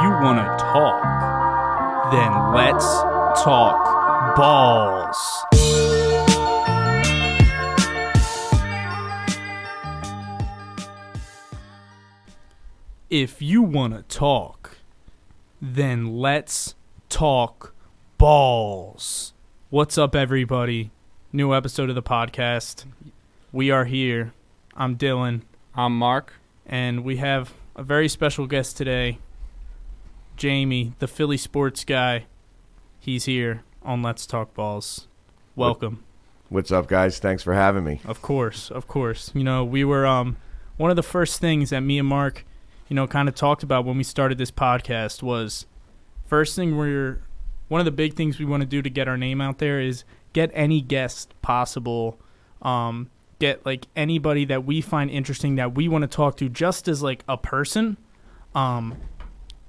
you want to talk, then let's talk balls. If you want to talk, then let's talk balls. What's up, everybody? New episode of the podcast. We are here. I'm Dillon. I'm Mark. And we have a very special guest today, Jamie, the Philly sports guy. He's here on Let's Talk Balls. Welcome. What's up, guys? Thanks for having me. Of course. You know, we were one of the first things that me and Mark, kind of talked about when we started this podcast was one of the big things we want to do to get our name out there is get any guest possible, get like anybody that we find interesting that we want to talk to just as like a person,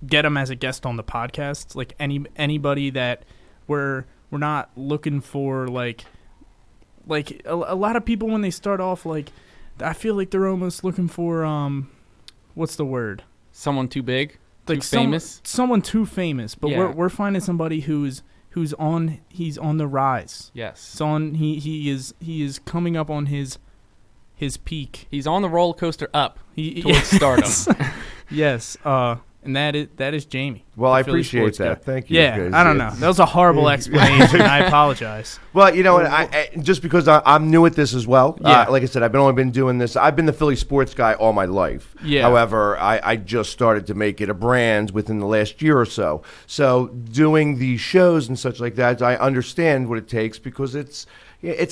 get them as a guest on the podcast. Like anybody that we're not looking for like a lot of people when they start off, like I feel like they're almost looking for what's the word? Someone too big, like too famous. Someone too famous, but yeah. we're finding somebody he's on the rise. Yes. He is coming up on his peak. He's on the roller coaster up towards stardom. Yes. And that is Jamie. Well, I appreciate that. Guy. Thank you. Yeah, guys. I don't know. That was a horrible explanation. I apologize. Well, I just because I'm new at this as well. Yeah. Like I said, I've only been doing this. I've been the Philly sports guy all my life. Yeah. However, I just started to make it a brand within the last year or so. So doing these shows and such like that, I understand what it takes because it's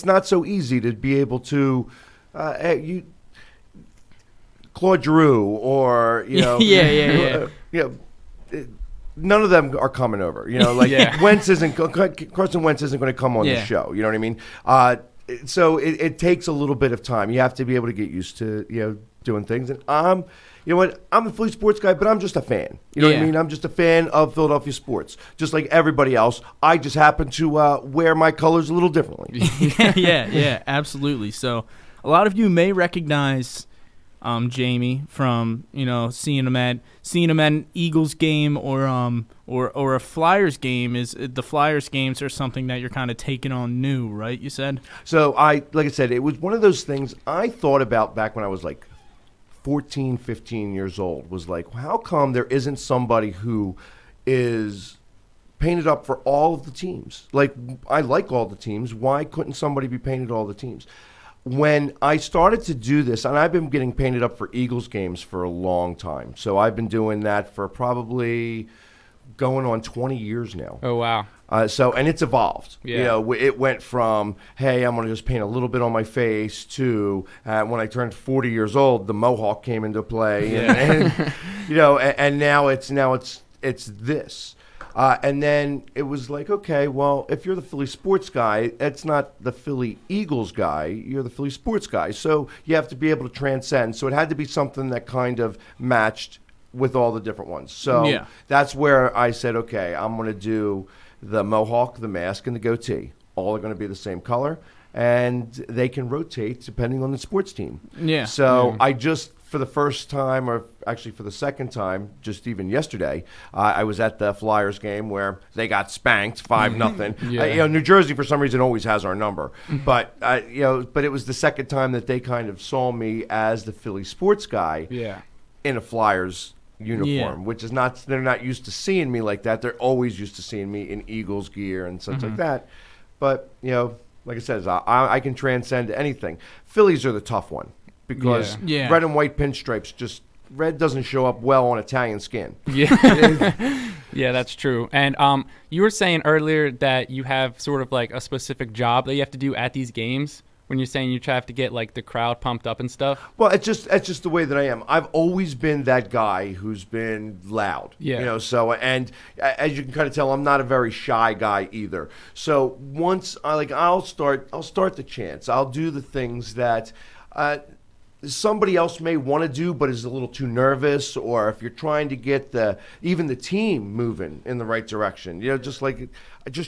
not so easy to be able to Claude Giroux or yeah. None of them are coming over. Yeah. Carson Wentz isn't going to come on the show. You know what I mean? So it takes a little bit of time. You have to be able to get used to doing things. And I'm a Philly sports guy, but I'm just a fan. You know what I mean? I'm just a fan of Philadelphia sports, just like everybody else. I just happen to wear my colors a little differently. yeah, absolutely. So a lot of you may recognize Jamie from seeing him at an Eagles game or a Flyers game. Is the Flyers games are something that you're kind of taking on new, right? You said. So like I said, it was one of those things I thought about back when I was like 14, 15 years old. Was like, how come there isn't somebody who is painted up for all of the teams? Like, I like all the teams. Why couldn't somebody be painted all the teams? When I started to do this, and I've been getting painted up for Eagles games for a long time. So I've been doing that for probably going on 20 years now. Oh, wow. And it's evolved. Yeah. It went from, hey, I'm going to just paint a little bit on my face to when I turned 40 years old, the mohawk came into play. Yeah. And now it's this. And then it was like, okay, well, if you're the Philly sports guy, that's not the Philly Eagles guy. You're the Philly sports guy. So you have to be able to transcend. So it had to be something that kind of matched with all the different ones. So that's where I said, okay, I'm going to do the mohawk, the mask, and the goatee. All are going to be the same color. And they can rotate depending on the sports team. Yeah. So I just, for the first time, or actually for the second time, just even yesterday, I was at the Flyers game where they got spanked 5-0. Yeah. New Jersey for some reason always has our number, but it was the second time that they kind of saw me as the Philly sports guy in a Flyers uniform, which is not, they're not used to seeing me like that. They're always used to seeing me in Eagles gear and such like that. But like I said, I can transcend anything. Phillies are the tough one. Because red and white pinstripes, red doesn't show up well on Italian skin. Yeah, yeah, that's true. And you were saying earlier that you have sort of like a specific job that you have to do at these games when you're saying you have to get like the crowd pumped up and stuff. Well, it's just the way that I am. I've always been that guy who's been loud. Yeah. So, and as you can kind of tell, I'm not a very shy guy either. So once I'll start the chants. I'll do the things that somebody else may want to do but is a little too nervous, or if you're trying to get even the team moving in the right direction, just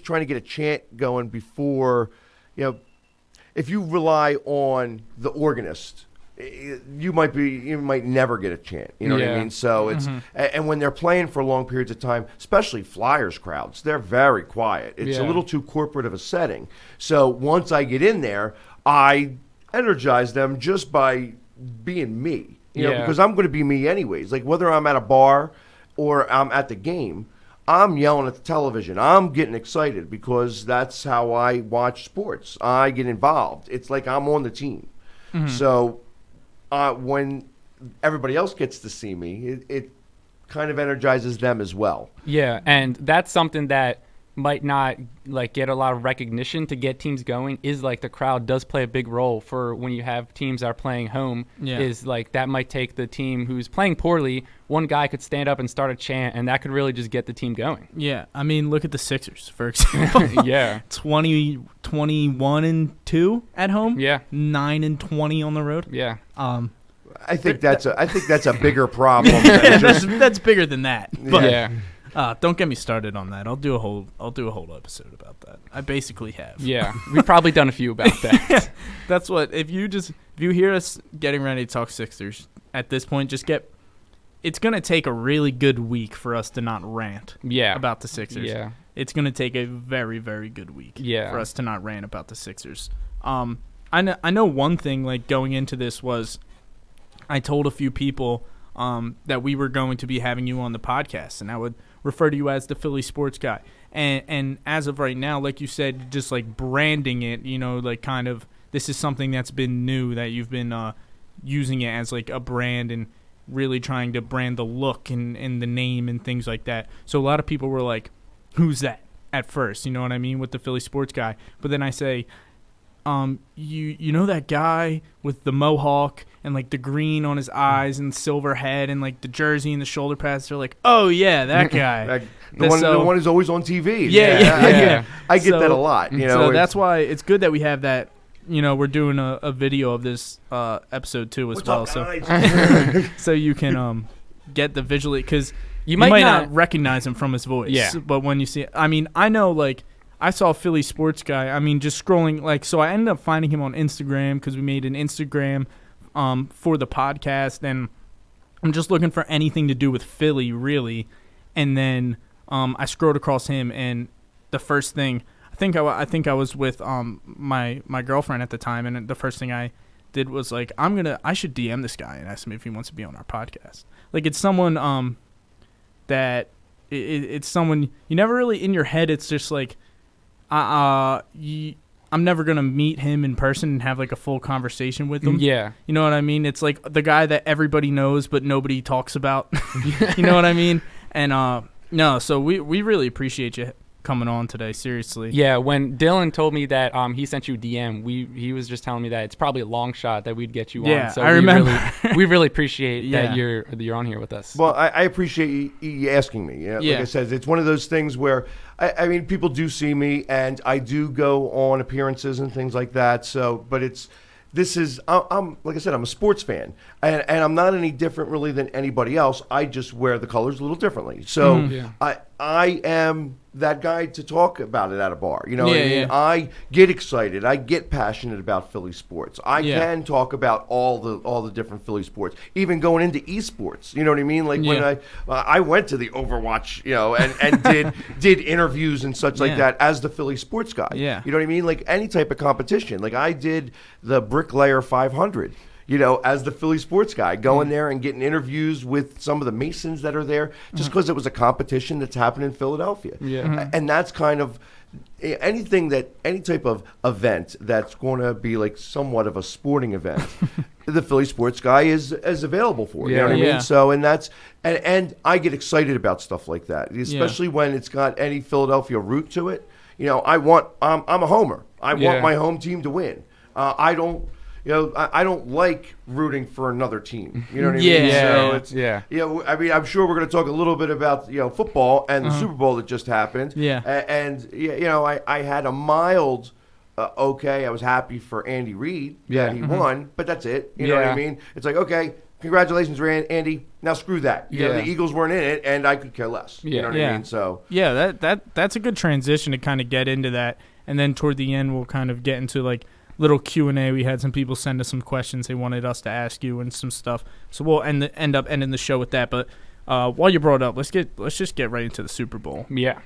trying to get a chant going before, if you rely on the organist you might never get a chant. You know what I mean? So it's and when they're playing for long periods of time, especially Flyers crowds, they're very quiet. It's a little too corporate of a setting. So once I get in there, I energize them just by being me. You know, because I'm going to be me anyways. Like whether I'm at a bar or I'm at the game, I'm yelling at the television. I'm getting excited because that's how I watch sports. I get involved. It's like I'm on the team. So when everybody else gets to see me, it kind of energizes them as well. Yeah, and that's something that might not like get a lot of recognition to get teams going is like the crowd does play a big role for when you have teams that are playing home. Is like that might take the team who's playing poorly, one guy could stand up and start a chant and that could really just get the team going. Yeah, I mean look at the Sixers for example. 21-2 at home. 9-20 on the road. I think that's a bigger problem than just, that's bigger than that. But Yeah. Don't get me started on that. I'll do a whole episode about that. I basically have. Yeah, we've probably done a few about that. That's what if you hear us getting ready to talk Sixers at this point, it's gonna take a really good week for us to not rant about the Sixers. Yeah. It's gonna take a very, very good week for us to not rant about the Sixers. I know one thing like going into this was I told a few people that we were going to be having you on the podcast, and I would refer to you as the Philly sports guy. And as of right now, like you said, just like branding it, you know, like kind of this is something that's been new that you've been using it as like a brand and really trying to brand the look and the name and things like that. So a lot of people were like, who's that at first? You know what I mean? With the Philly sports guy. But then I say, you know that guy with the mohawk and like the green on his eyes and silver head and like the jersey and the shoulder pads? They're like, oh yeah, that guy. the one who's always on TV. I get that a lot. You know, so that's why it's good that we have that. You know, we're doing a video of this episode too as well. So you can get the visually because you might not recognize him from his voice. Yeah. But when you see it, I mean, I know like. I saw Philly sports guy. I mean, just scrolling like so. I ended up finding him on Instagram because we made an Instagram for the podcast, and I'm just looking for anything to do with Philly, really. And then I scrolled across him, and the first thing I think I was with my girlfriend at the time, and the first thing I did was like I should DM this guy and ask him if he wants to be on our podcast. Like it's someone that it's someone you never really in your head. It's just like. I'm never going to meet him in person and have like a full conversation with him. Yeah. You know what I mean? It's like the guy that everybody knows but nobody talks about. You know what I mean? And no, so we really appreciate you coming on today, seriously. Yeah, when Dillon told me that he sent you a DM, he was just telling me that it's probably a long shot that we'd get you on. So I remember. We really appreciate that you're on here with us. Well, I appreciate you asking me. You know, like I said, it's one of those things where I mean, people do see me, and I do go on appearances and things like that. So, but I'm like I said, I'm a sports fan, and I'm not any different really than anybody else. I just wear the colors a little differently. So I am that guy to talk about it at a bar. You know what I mean? I get excited. I get passionate about Philly sports. I can talk about all the different Philly sports, even going into esports. You know what I mean? Like when I went to the Overwatch, you know, and did interviews and such like that as the Philly sports guy. Yeah. You know what I mean? Like any type of competition. Like I did the Bricklayer 500. You know, as the Philly sports guy, going there and getting interviews with some of the Masons that are there, just because it was a competition that's happening in Philadelphia. And that's kind of any type of event that's going to be like somewhat of a sporting event. The Philly sports guy is available for. You know what I mean? So and I get excited about stuff like that, especially when it's got any Philadelphia root to it. You know, I'm a homer. I want my home team to win. I don't like rooting for another team. You know what I mean? So it's, I mean, I'm sure we're going to talk a little bit about, football and the Super Bowl that just happened. I had a mild, okay, I was happy for Andy Reid that he won, but that's it. You know what I mean? It's like, okay, congratulations, Andy. Now screw that. You know, the Eagles weren't in it, and I could care less. You know what I mean? So that's a good transition to kind of get into that. And then toward the end, we'll kind of get into like little Q&A. We had some people send us some questions they wanted us to ask you and some stuff. So we'll end up ending the show with that. But while you brought it up, let's just get right into the Super Bowl. Yeah.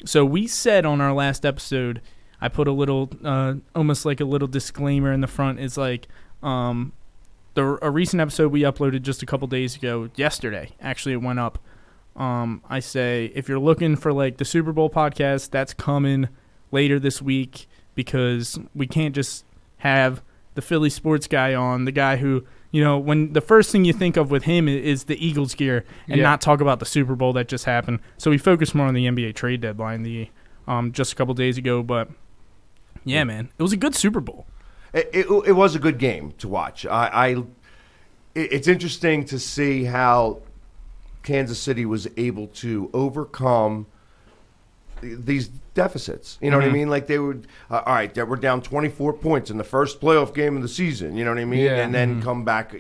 So we said on our last episode, I put a little, almost like a little disclaimer in the front. It's like a recent episode we uploaded just a couple days ago, yesterday. Actually, it went up. I say, if you're looking for like the Super Bowl podcast, that's coming later this week because we can't just have the Philly sports guy on, the guy who, when the first thing you think of with him is the Eagles gear and not talk about the Super Bowl that just happened. So we focus more on the NBA trade deadline just a couple days ago. But, yeah, man, it was a good Super Bowl. It was a good game to watch. It's interesting to see how Kansas City was able to overcome these deficits. You know what I mean? Like they were, all right, they were down 24 points in the first playoff game of the season. You know what I mean? Yeah. And then come back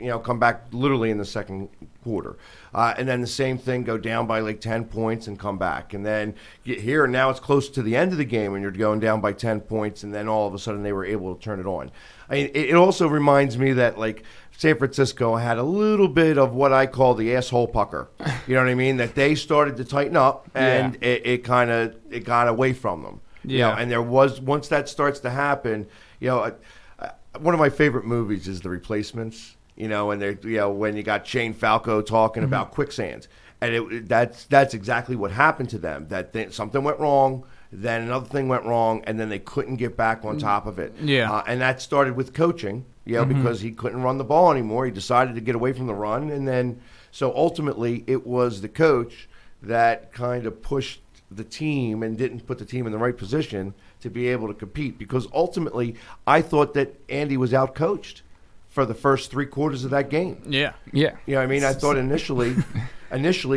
literally in the second quarter. And then the same thing, go down by like 10 points and come back. And then get here, and now it's close to the end of the game and you're going down by 10 points, and then all of a sudden they were able to turn it on. I mean, it also reminds me that like San Francisco had a little bit of what I call the asshole pucker. You know what I mean? That they started to tighten up, and it got away from them. Yeah. And there was, once that starts to happen, one of my favorite movies is The Replacements. And they're, when you got Shane Falco talking about quicksand, and that's exactly what happened to them. Something went wrong. Then another thing went wrong, and then they couldn't get back on top of it. Yeah. And that started with coaching, because he couldn't run the ball anymore. He decided to get away from the run, and then so ultimately it was the coach that kind of pushed the team and didn't put the team in the right position to be able to compete. Because ultimately, I thought that Andy was outcoached for the first 3 quarters of that game. Yeah. Yeah. You know what I mean? I thought initially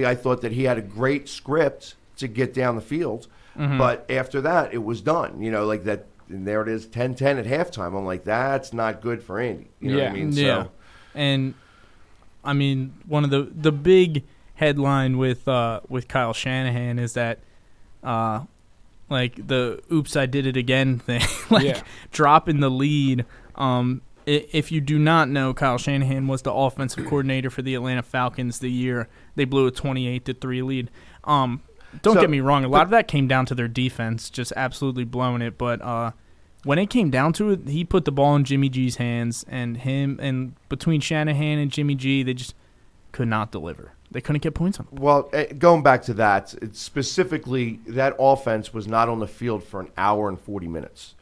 I thought that he had a great script to get down the field. But after that, it was done. Like that, and there it is, 10-10 at halftime. I'm like, that's not good for Andy. You know what I mean? Yeah. So, and, I mean, one of the big headline with Kyle Shanahan is that, like, the oops, I did it again thing. Dropping the lead. If you do not know, Kyle Shanahan was the offensive coordinator for the Atlanta Falcons the year they blew a 28-3 lead. Don't get me wrong. A lot of that came down to their defense, just absolutely blowing it. But when it came down to it, he put the ball in Jimmy G's hands, and between Shanahan and Jimmy G, they just could not deliver. They couldn't get points on them. Well, going back to that, specifically, that offense was not on the field for an hour and 40 minutes.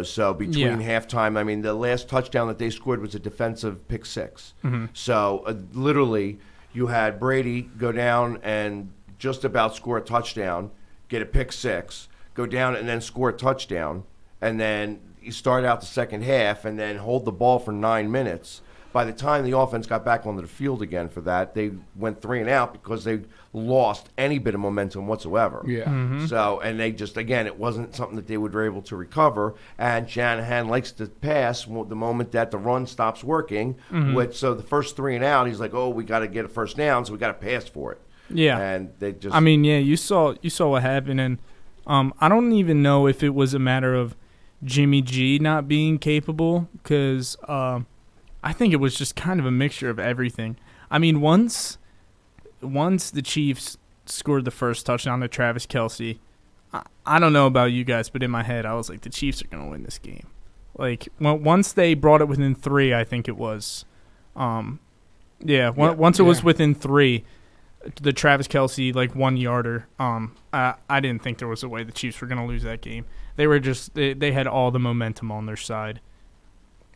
So between halftime, I mean, the last touchdown that they scored was a defensive pick six. So literally, you had Brady go down and just about score a touchdown, get a pick six, go down and then score a touchdown, and then you start out the second half and then hold the ball for 9 minutes. By the time the offense got back onto the field again for that, they went 3 and out because they lost any bit of momentum whatsoever. Yeah. So, and they just, again, it wasn't something that they were able to recover. And Shanahan likes to pass the moment that the run stops working. So the first 3 and out, he's like, oh, we got to get a first down, so we got to pass for it. Yeah. And they just. I mean, you saw what happened, and I don't even know if it was a matter of Jimmy G not being capable, because I think it was just kind of a mixture of everything. I mean, once the Chiefs scored the first touchdown to Travis Kelce, I don't know about you guys, but in my head, I was like, the Chiefs are going to win this game. Like, once they brought it within 3, I think it was. Once it was within 3, the Travis Kelce, like, 1-yarder, I didn't think there was a way the Chiefs were going to lose that game. They were just they had all the momentum on their side.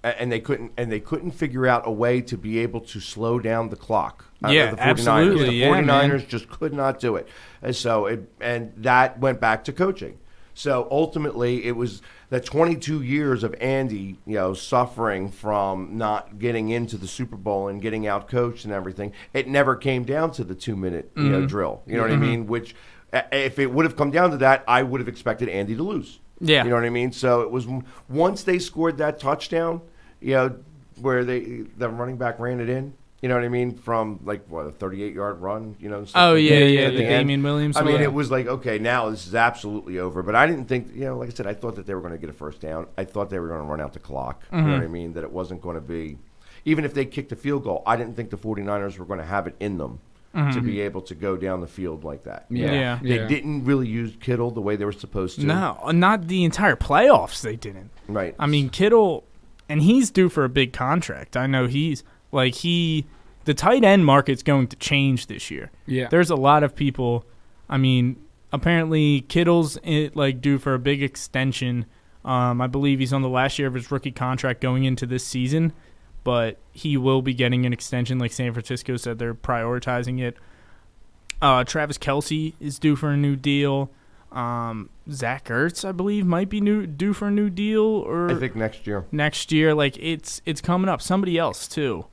And they couldn't figure out a way to be able to slow down the clock. Yeah, the 49ers. absolutely. The 49ers just could not do it. And so that went back to coaching. So ultimately, it was the 22 years of Andy, suffering from not getting into the Super Bowl and getting out coached and everything. It never came down to the 2-minute drill. You know what I mean? Which, if it would have come down to that, I would have expected Andy to lose. Yeah, you know what I mean. So it was once they scored that touchdown, where the running back ran it in. You know what I mean? From like a 38-yard run. You know. Oh yeah, the Damian Williams. I mean, it was like, okay, now this is absolutely over. But I didn't think, like I said, I thought that they were going to get a first down. I thought they were going to run out the clock. You know what I mean? That it wasn't going to be, even if they kicked a field goal, I didn't think the 49ers were going to have it in them to be able to go down the field like that. Yeah. They didn't really use Kittle the way they were supposed to. No, not the entire playoffs. They didn't. Right. I mean, Kittle, and he's due for a big contract. I know the tight end market's going to change this year. Yeah. There's a lot of people. I mean, apparently Kittle's due for a big extension. I believe he's on the last year of his rookie contract going into this season, but he will be getting an extension. Like San Francisco said, they're prioritizing it. Travis Kelce is due for a new deal. Zach Ertz, I believe, might be due for a new deal. Or I think next year. Next year, like it's coming up. Somebody else too.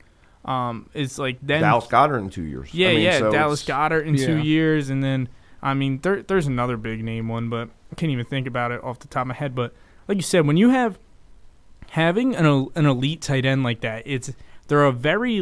It's like then Dallas Goedert in 2 years. Yeah, so Dallas Goedert in 2 years, and then I mean there's another big name one, but I can't even think about it off the top of my head. But like you said, when you having an elite tight end like that, they're a very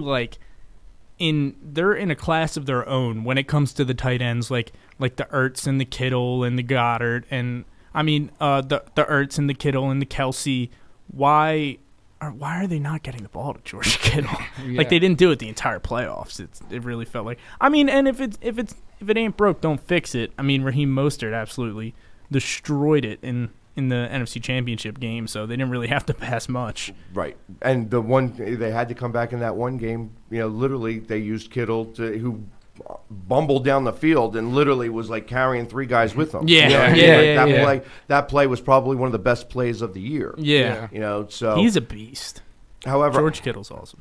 they're in a class of their own when it comes to the tight ends, like the Ertz and the Kittle and the Goddard, and I mean the Ertz and the Kittle and the Kelce. Why are they not getting the ball to George Kittle? Like they didn't do it the entire playoffs. It really felt like. I mean, and if it ain't broke, don't fix it. I mean, Raheem Mostert absolutely destroyed it in the NFC Championship game, so they didn't really have to pass much. Right, and the one they had to come back in that one game. Literally they used Kittle who bumbled down the field and literally was like carrying three guys with him. That play was probably one of the best plays of the year. So he's a beast. However, George Kittle's awesome.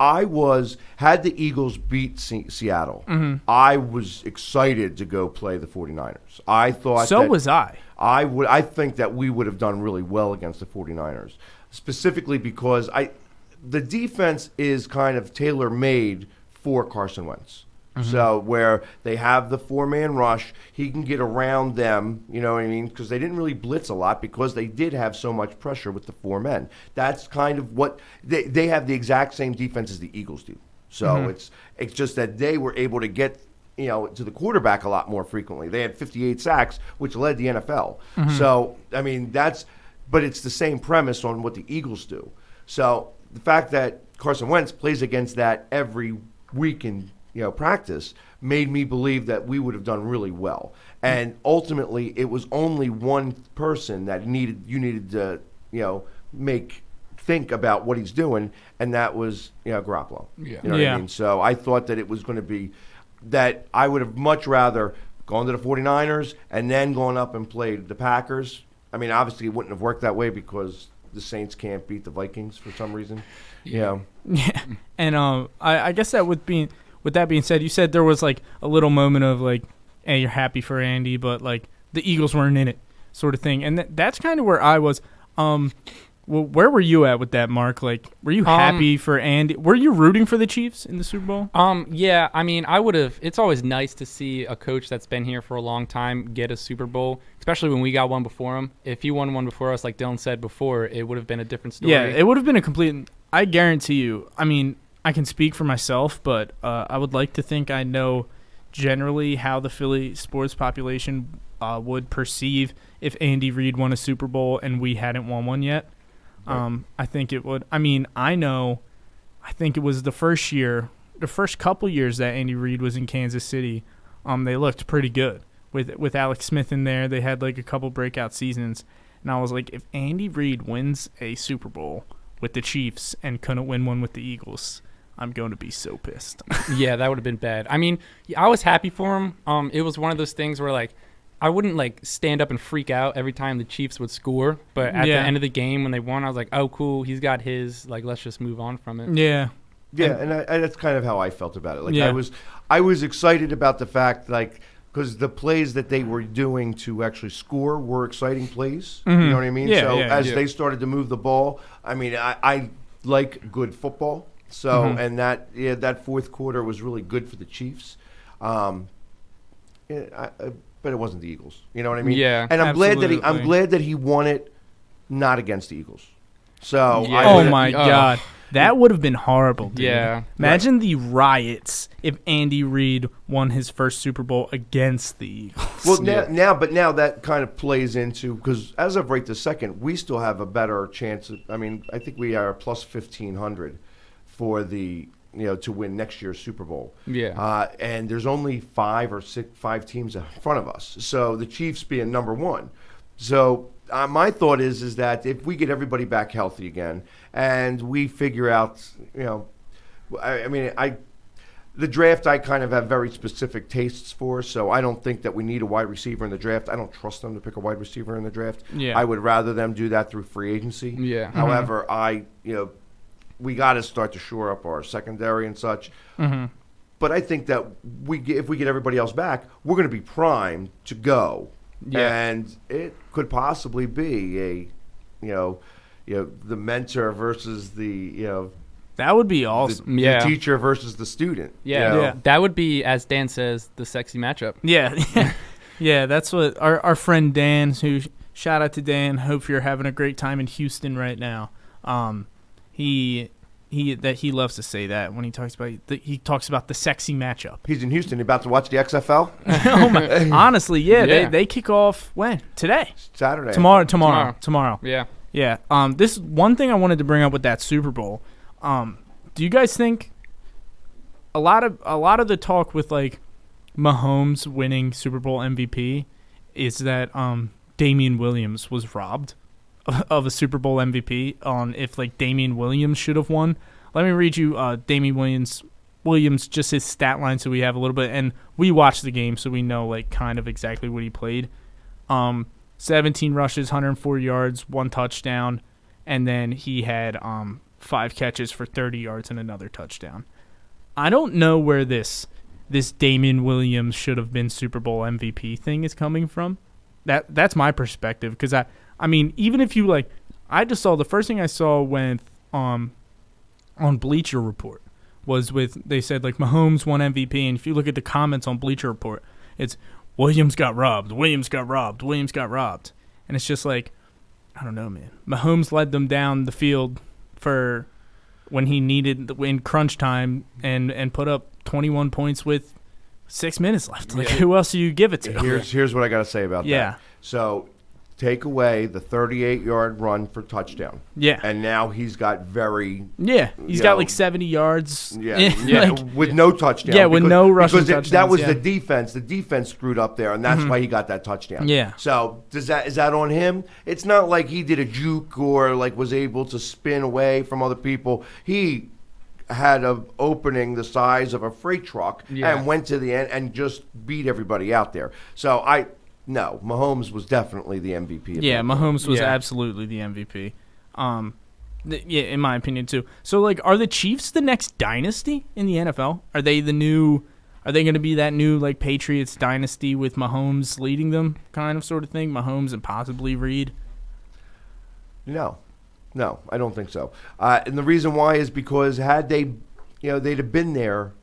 Had the Eagles beat Seattle, I was excited to go play the 49ers. I thought was I. I think that we would have done really well against the 49ers, specifically because the defense is kind of tailor-made for Carson Wentz. So where they have the four-man rush, he can get around them, you know what I mean? Because they didn't really blitz a lot because they did have so much pressure with the four men. That's kind of what they have the exact same defense as the Eagles do. So it's just that they were able to get to the quarterback a lot more frequently. They had 58 sacks, which led the NFL. So I mean but it's the same premise on what the Eagles do. So the fact that Carson Wentz plays against that every week in practice made me believe that we would have done really well. And ultimately, it was only one person that you needed to, think about what he's doing, and that was, Garoppolo. Yeah. You know what I mean? So I thought that it was going to be that I would have much rather gone to the 49ers and then gone up and played the Packers. I mean, obviously, it wouldn't have worked that way because the Saints can't beat the Vikings for some reason. Yeah. And I guess that with that being said, you said there was like a little moment of like, hey, you're happy for Andy, but like the Eagles weren't in it, sort of thing. And that's kind of where I was. Well, where were you at with that, Mark? Like, were you happy for Andy? Were you rooting for the Chiefs in the Super Bowl? Yeah. I mean, I would have. It's always nice to see a coach that's been here for a long time get a Super Bowl, especially when we got one before him. If he won one before us, like Dillon said before, it would have been a different story. Yeah, it would have been a complete. I guarantee you. I mean, I can speak for myself, but I would like to think I know generally how the Philly sports population would perceive if Andy Reid won a Super Bowl and we hadn't won one yet. Right. I think it would. I mean, I think it was the first couple years that Andy Reid was in Kansas City. They looked pretty good with Alex Smith in there. They had like a couple breakout seasons, and I was like, if Andy Reid wins a Super Bowl with the Chiefs and couldn't win one with the Eagles, I'm going to be so pissed. Yeah, that would have been bad. I mean, I was happy for him. It was one of those things where like I wouldn't like stand up and freak out every time the Chiefs would score, but at the end of the game when they won, I was like, oh, cool, he's got his. Like, let's just move on from it. Yeah. Yeah, and that's kind of how I felt about it. Like I was excited about the fact, like, because the plays that they were doing to actually score were exciting plays. You know what I mean? Yeah, they started to move the ball, I mean, I like good football. So and that fourth quarter was really good for the Chiefs. But it wasn't the Eagles. You know what I mean? Yeah. And I'm glad that he won it not against the Eagles. So oh my God. That would have been horrible, dude. Yeah. Imagine the riots if Andy Reid won his first Super Bowl against the Eagles. Well, now that kind of plays into, because as of right this second, we still have a better chance. I mean, I think we are plus 1,500 for to win next year's Super Bowl. Yeah. And there's only five teams in front of us. So the Chiefs being number one. So my thought is that if we get everybody back healthy again and we figure out, the draft I kind of have very specific tastes for, so I don't think that we need a wide receiver in the draft. I don't trust them to pick a wide receiver in the draft. Yeah. I would rather them do that through free agency. Yeah. However, we got to start to shore up our secondary and such. Mm-hmm. But I think that if we get everybody else back, we're going to be primed to go. Yeah. And it could possibly be the mentor versus the That would be awesome. the teacher versus the student. Yeah. Yeah. That would be, as Dan says, the sexy matchup. Yeah. Yeah, that's what our friend Dan, who, shout out to Dan, hope you're having a great time in Houston right now. He loves to say that when he talks about the sexy matchup. He's in Houston. He about to watch the XFL? Oh my, honestly, yeah, Yeah. They kick off when? Today. Saturday. Tomorrow. Yeah. Yeah. This one thing I wanted to bring up with that Super Bowl. Do you guys think a lot of the talk with like Mahomes winning Super Bowl MVP is that Damian Williams was robbed of a Super Bowl MVP on if like Damian Williams should have won? Let me read you Damian Williams, just his stat line so we have a little bit, and we watched the game so we know like kind of exactly what he played. 17 rushes, 104 yards, 1 touchdown, and then he had 5 catches for 30 yards and another touchdown. I don't know where this Damian Williams should have been Super Bowl MVP thing is coming from. That's my perspective, because I mean, even if you like, I just saw the first thing I saw when on Bleacher Report was they said like Mahomes won MVP, and if you look at the comments on Bleacher Report, it's Williams got robbed, and it's just like, I don't know, man. Mahomes led them down the field for when he needed in crunch time and put up 21 points with 6 minutes left. Like, who else do you give it to? Here's what I got to say about that. So take away the 38-yard run for touchdown. Yeah. And now he's got he's got like 70 yards. With no touchdown. Yeah, with no rushing touchdowns. That was the defense. The defense screwed up there, and that's why he got that touchdown. Yeah. So is that on him? It's not like he did a juke or like was able to spin away from other people. He had an opening the size of a freight truck and went to the end and just beat everybody out there. So No, Mahomes was definitely the MVP. Yeah, Mahomes was absolutely the MVP. In my opinion too. So, like, are the Chiefs the next dynasty in the NFL? Are they going to be that new like Patriots dynasty with Mahomes leading them, kind of sort of thing? Mahomes and possibly Reed. No, I don't think so. And the reason why is because had they, they'd have been there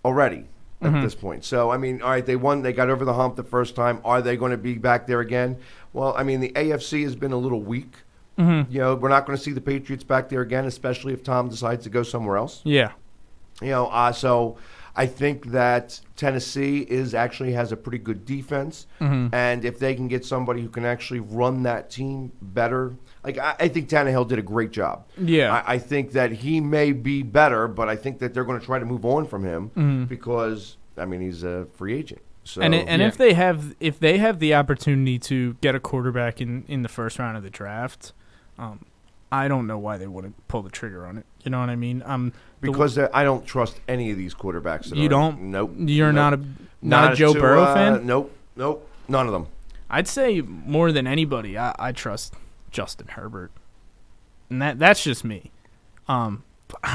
already at this point. So, I mean, all right, they won. They got over the hump the first time. Are they going to be back there again? Well, I mean, the AFC has been a little weak. We're not going to see the Patriots back there again, especially if Tom decides to go somewhere else. Yeah. So I think that Tennessee actually has a pretty good defense. And if they can get somebody who can actually run that team better, like I think Tannehill did a great job. Yeah. I think that he may be better, but I think that they're going to try to move on from him because, I mean, he's a free agent. So, if they have the opportunity to get a quarterback in the first round of the draft, I don't know why they wouldn't pull the trigger on it. You know what I mean? Because I don't trust any of these quarterbacks. Don't? Nope. You're nope. not a Joe Burrow fan? Nope. None of them. I'd say more than anybody, I trust Justin Herbert, and that's just me. I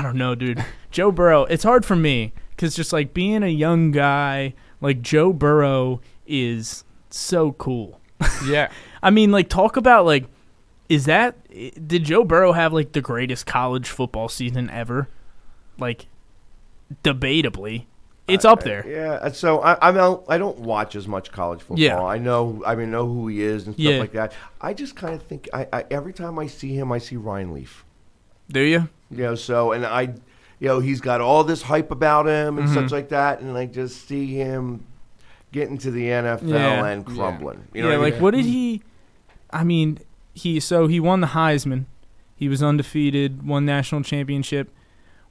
don't know, dude. Joe Burrow. It's hard for me because just like being a young guy, like Joe Burrow is so cool. Yeah. I mean, like talk about like. Did Joe Burrow have like the greatest college football season ever? Like, debatably, it's up there. Yeah. So I don't watch as much college football. Yeah. I know who he is and stuff like that. I just kind of think I every time I see him, I see Ryan Leaf. Do you? So and he's got all this hype about him and such like that, and I just see him getting to the NFL and crumbling. What did he? I mean, he won the Heisman. He was undefeated, won national championship.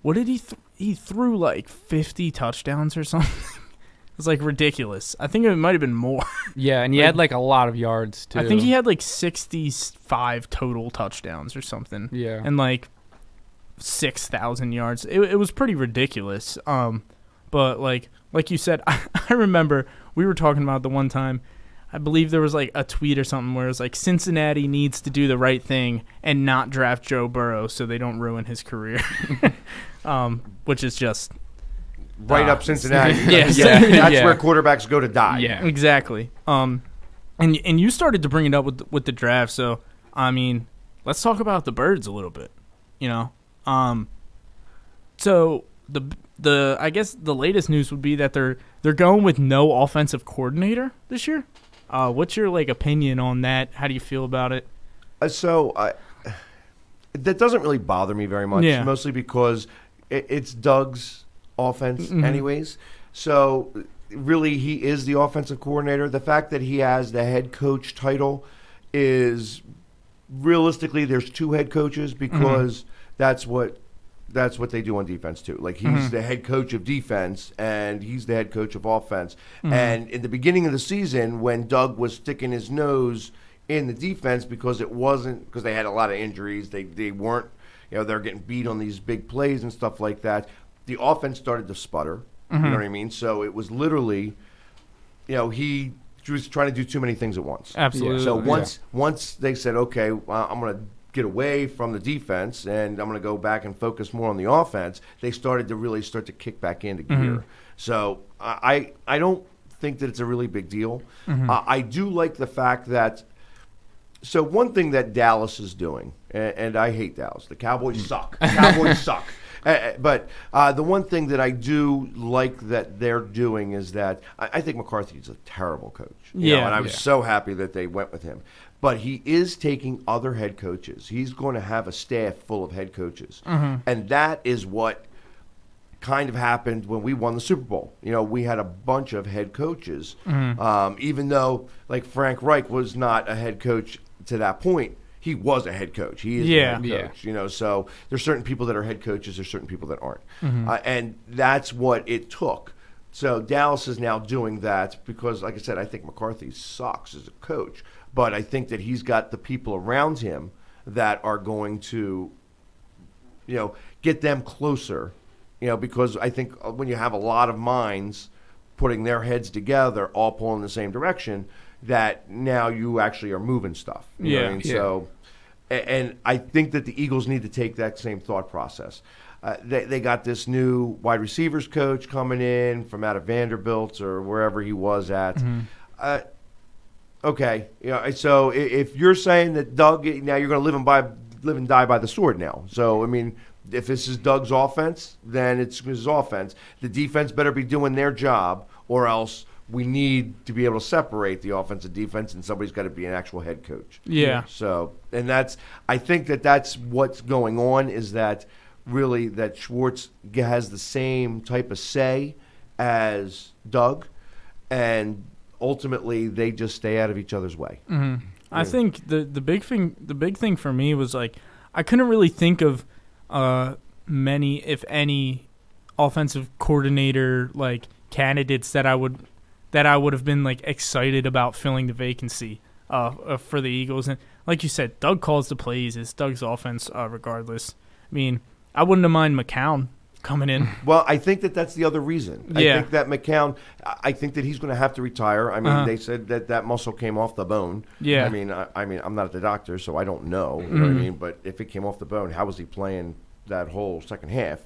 What did he? He threw like 50 touchdowns or something. It was like ridiculous. I think it might have been more. Yeah, and he had like a lot of yards too. I think he had like 65 total touchdowns or something. Yeah, and like 6,000 yards. It was pretty ridiculous. But like you said, I remember we were talking about the one time. I believe there was like a tweet or something where it was like Cincinnati needs to do the right thing and not draft Joe Burrow so they don't ruin his career, which is just right up Cincinnati. Yes. That's where quarterbacks go to die. Yeah, exactly. And you started to bring it up with the draft, so I mean, let's talk about the Birds a little bit. So the I guess the latest news would be that they're going with no offensive coordinator this year. What's your opinion on that? How do you feel about it? That doesn't really bother me very much. Mostly because it's Doug's offense anyways. So really, he is the offensive coordinator. The fact that he has the head coach title is realistically there's two head coaches because that's what they do on defense too. Like he's the head coach of defense and he's the head coach of offense. And in the beginning of the season, when Doug was sticking his nose in the defense because they had a lot of injuries, they weren't, they're getting beat on these big plays and stuff like that. The offense started to sputter. You know what I mean? So it was literally, he was trying to do too many things at once. Absolutely. So once they said, okay, well, I'm going to get away from the defense and I'm going to go back and focus more on the offense, they started to really kick back into gear. So I don't think that it's a really big deal. I do like the fact that, so one thing that Dallas is doing, and I hate Dallas, the Cowboys suck. The Cowboys suck. But the one thing that I do like that they're doing is that I think McCarthy's a terrible coach. And I was so happy that they went with him. But he is taking other head coaches. He's going to have a staff full of head coaches. And that is what kind of happened when we won the Super Bowl. We had a bunch of head coaches. Even though, like, Frank Reich was not a head coach to that point, he was a head coach. He is a head coach. So there's certain people that are head coaches. There's certain people that aren't. And that's what it took. So Dallas is now doing that because, like I said, I think McCarthy sucks as a coach. But I think that he's got the people around him that are going to, get them closer. Because I think when you have a lot of minds putting their heads together, all pulling in the same direction, that now you actually are moving stuff. You know what I mean? So, and I think that the Eagles need to take that same thought process. They got this new wide receivers coach coming in from out of Vanderbilt or wherever he was at. Okay, so if you're saying that Doug, now you're going to live and die by the sword now. So, I mean, if this is Doug's offense, then it's his offense. The defense better be doing their job, or else we need to be able to separate the offense and defense, and somebody's got to be an actual head coach. Yeah. So, and I think that's what's going on, is that really that Schwartz has the same type of say as Doug, and ultimately they just stay out of each other's way. I think the big thing for me was, like, I couldn't really think of many, if any, offensive coordinator candidates that I would have been excited about filling the vacancy for the Eagles. And like you said, Doug calls the plays. It's Doug's offense regardless. I mean, I wouldn't have mind McCown coming in. Well, I think that's the other reason. I think that McCown, I think that he's going to have to retire. I mean, they said that muscle came off the bone. Yeah. I mean, I'm not the doctor, so I don't know. You know what I mean? But if it came off the bone, how was he playing that whole second half?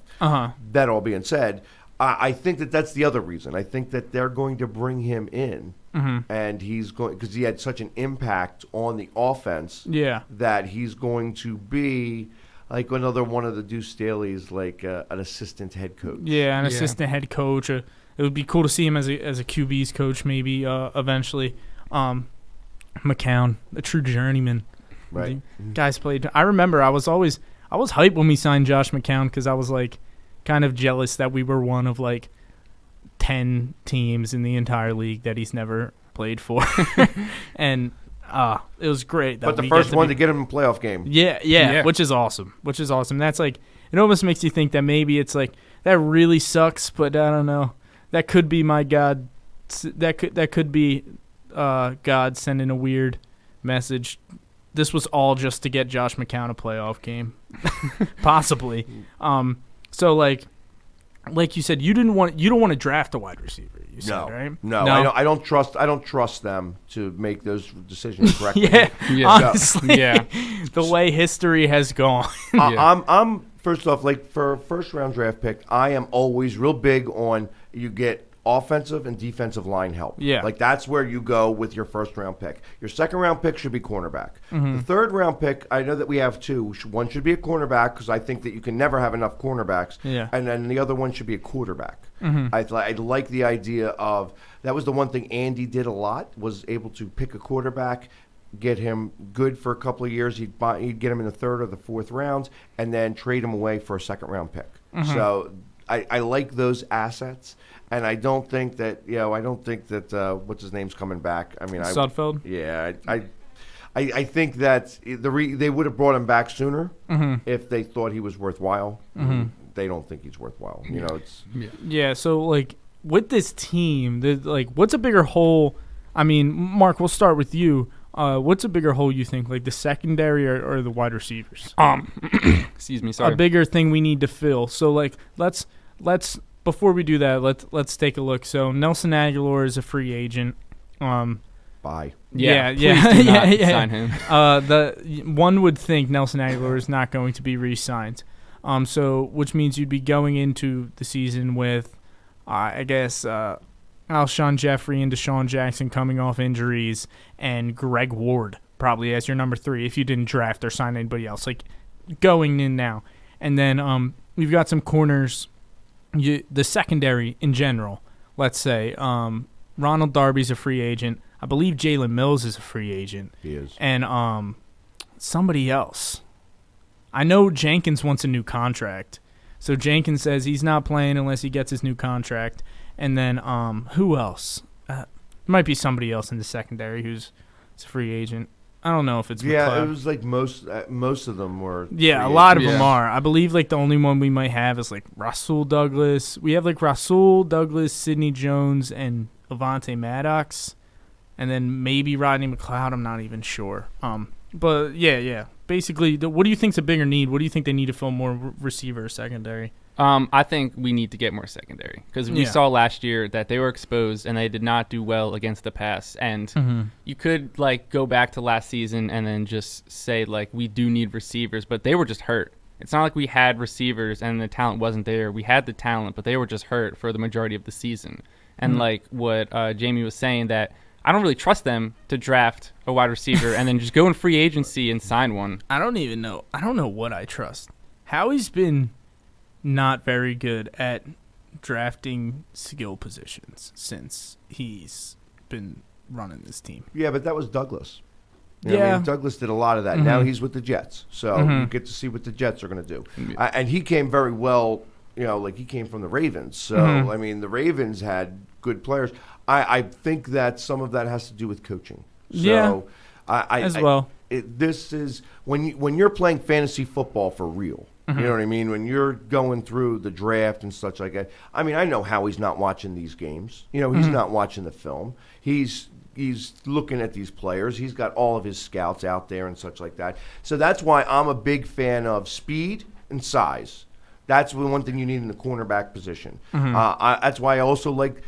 That all being said, I think that's the other reason. I think that they're going to bring him in, and he's going, because he had such an impact on the offense. That he's going to be like another one of the Deuce Staley's, like an assistant head coach. Yeah, assistant head coach. It would be cool to see him as a QB's coach, maybe eventually. McCown, a true journeyman. Right. Guys played. I remember I was always I was hyped when we signed Josh McCown because I was like kind of jealous that we were one of like 10 teams in the entire league that he's never played for. And it was great. But the first one to get him in a playoff game. Yeah, which is awesome. That's like, it almost makes you think that maybe it's like, that really sucks, but I don't know. That could be my God. That could be God sending a weird message. This was all just to get Josh McCown a playoff game. Possibly. So like you said, you don't want to draft a wide receiver. You said, right? No. I don't trust them to make those decisions correctly. Honestly, the way history has gone. I'm first off, like for a first round draft pick, I am always real big on you get offensive and defensive line help. Yeah. Like that's where you go with your first round pick. Your second round pick should be cornerback. Mm-hmm. The third round pick, I know that we have two. One should be a cornerback because I think that you can never have enough cornerbacks. Yeah. And then the other one should be a quarterback. Mm-hmm. I like the idea of that was the one thing Andy did a lot, was able to pick a quarterback, get him good for a couple of years. He'd get him in the third or the fourth rounds, and then trade him away for a second round pick. Mm-hmm. So I like those assets, and I don't think that what's his name's coming back. I mean, Sudfeld. Yeah, I think that they would have brought him back sooner if they thought he was worthwhile. Mm-hmm. They don't think he's worthwhile. You know, it's yeah. So like with this team, what's a bigger hole? I mean, Mark, we'll start with you. What's a bigger hole you think, like the secondary or the wide receivers? Excuse me, sorry. A bigger thing we need to fill. So like let's before we do that, let's take a look. So Nelson Aguilar is a free agent. Bye. Yeah. Sign him. The one would think Nelson Aguilar is not going to be re-signed. So which means you'd be going into the season with, I guess, Alshon Jeffrey and Deshaun Jackson coming off injuries, and Greg Ward probably as your number 3 if you didn't draft or sign anybody else, like going in now. And then we've got some corners, the secondary in general. Let's say Ronald Darby's a free agent. I believe Jalen Mills is a free agent. He is. And somebody else. I know Jenkins wants a new contract. So Jenkins says he's not playing unless he gets his new contract. And then who else? Might be somebody else in the secondary who's a free agent. I don't know if it's McLeod. It was like most of them were. Yeah, a lot of them are. I believe like the only one we might have is like Rasul Douglas. We have like Rasul Douglas, Sidney Jones, and Avante Maddox, and then maybe Rodney McLeod. I'm not even sure. But yeah. Basically, what do you think's a bigger need? What do you think they need to fill more receiver or secondary? I think we need to get more secondary because we saw last year that they were exposed and they did not do well against the pass. And you could like go back to last season and then just say like we do need receivers, but they were just hurt. It's not like we had receivers and the talent wasn't there. We had the talent, but they were just hurt for the majority of the season. And like what Jamie was saying, that I don't really trust them to draft a wide receiver and then just go in free agency and sign one. I don't even know. I don't know what I trust. Howie's been not very good at drafting skill positions since he's been running this team. Yeah, but that was Douglas. I mean, Douglas did a lot of that. Now he's with the Jets, so you get to see what the Jets are going to do. And he came very well. Like he came from the Ravens. So, I mean, the Ravens had good players. I think that some of that has to do with coaching. So, this is when you're playing fantasy football for real. You know what I mean? When you're going through the draft and such like that. I mean, I know how he's not watching these games. He's not watching the film. He's looking at these players. He's got all of his scouts out there and such like that. So that's why I'm a big fan of speed and size. That's the one thing you need in the cornerback position. That's why I also like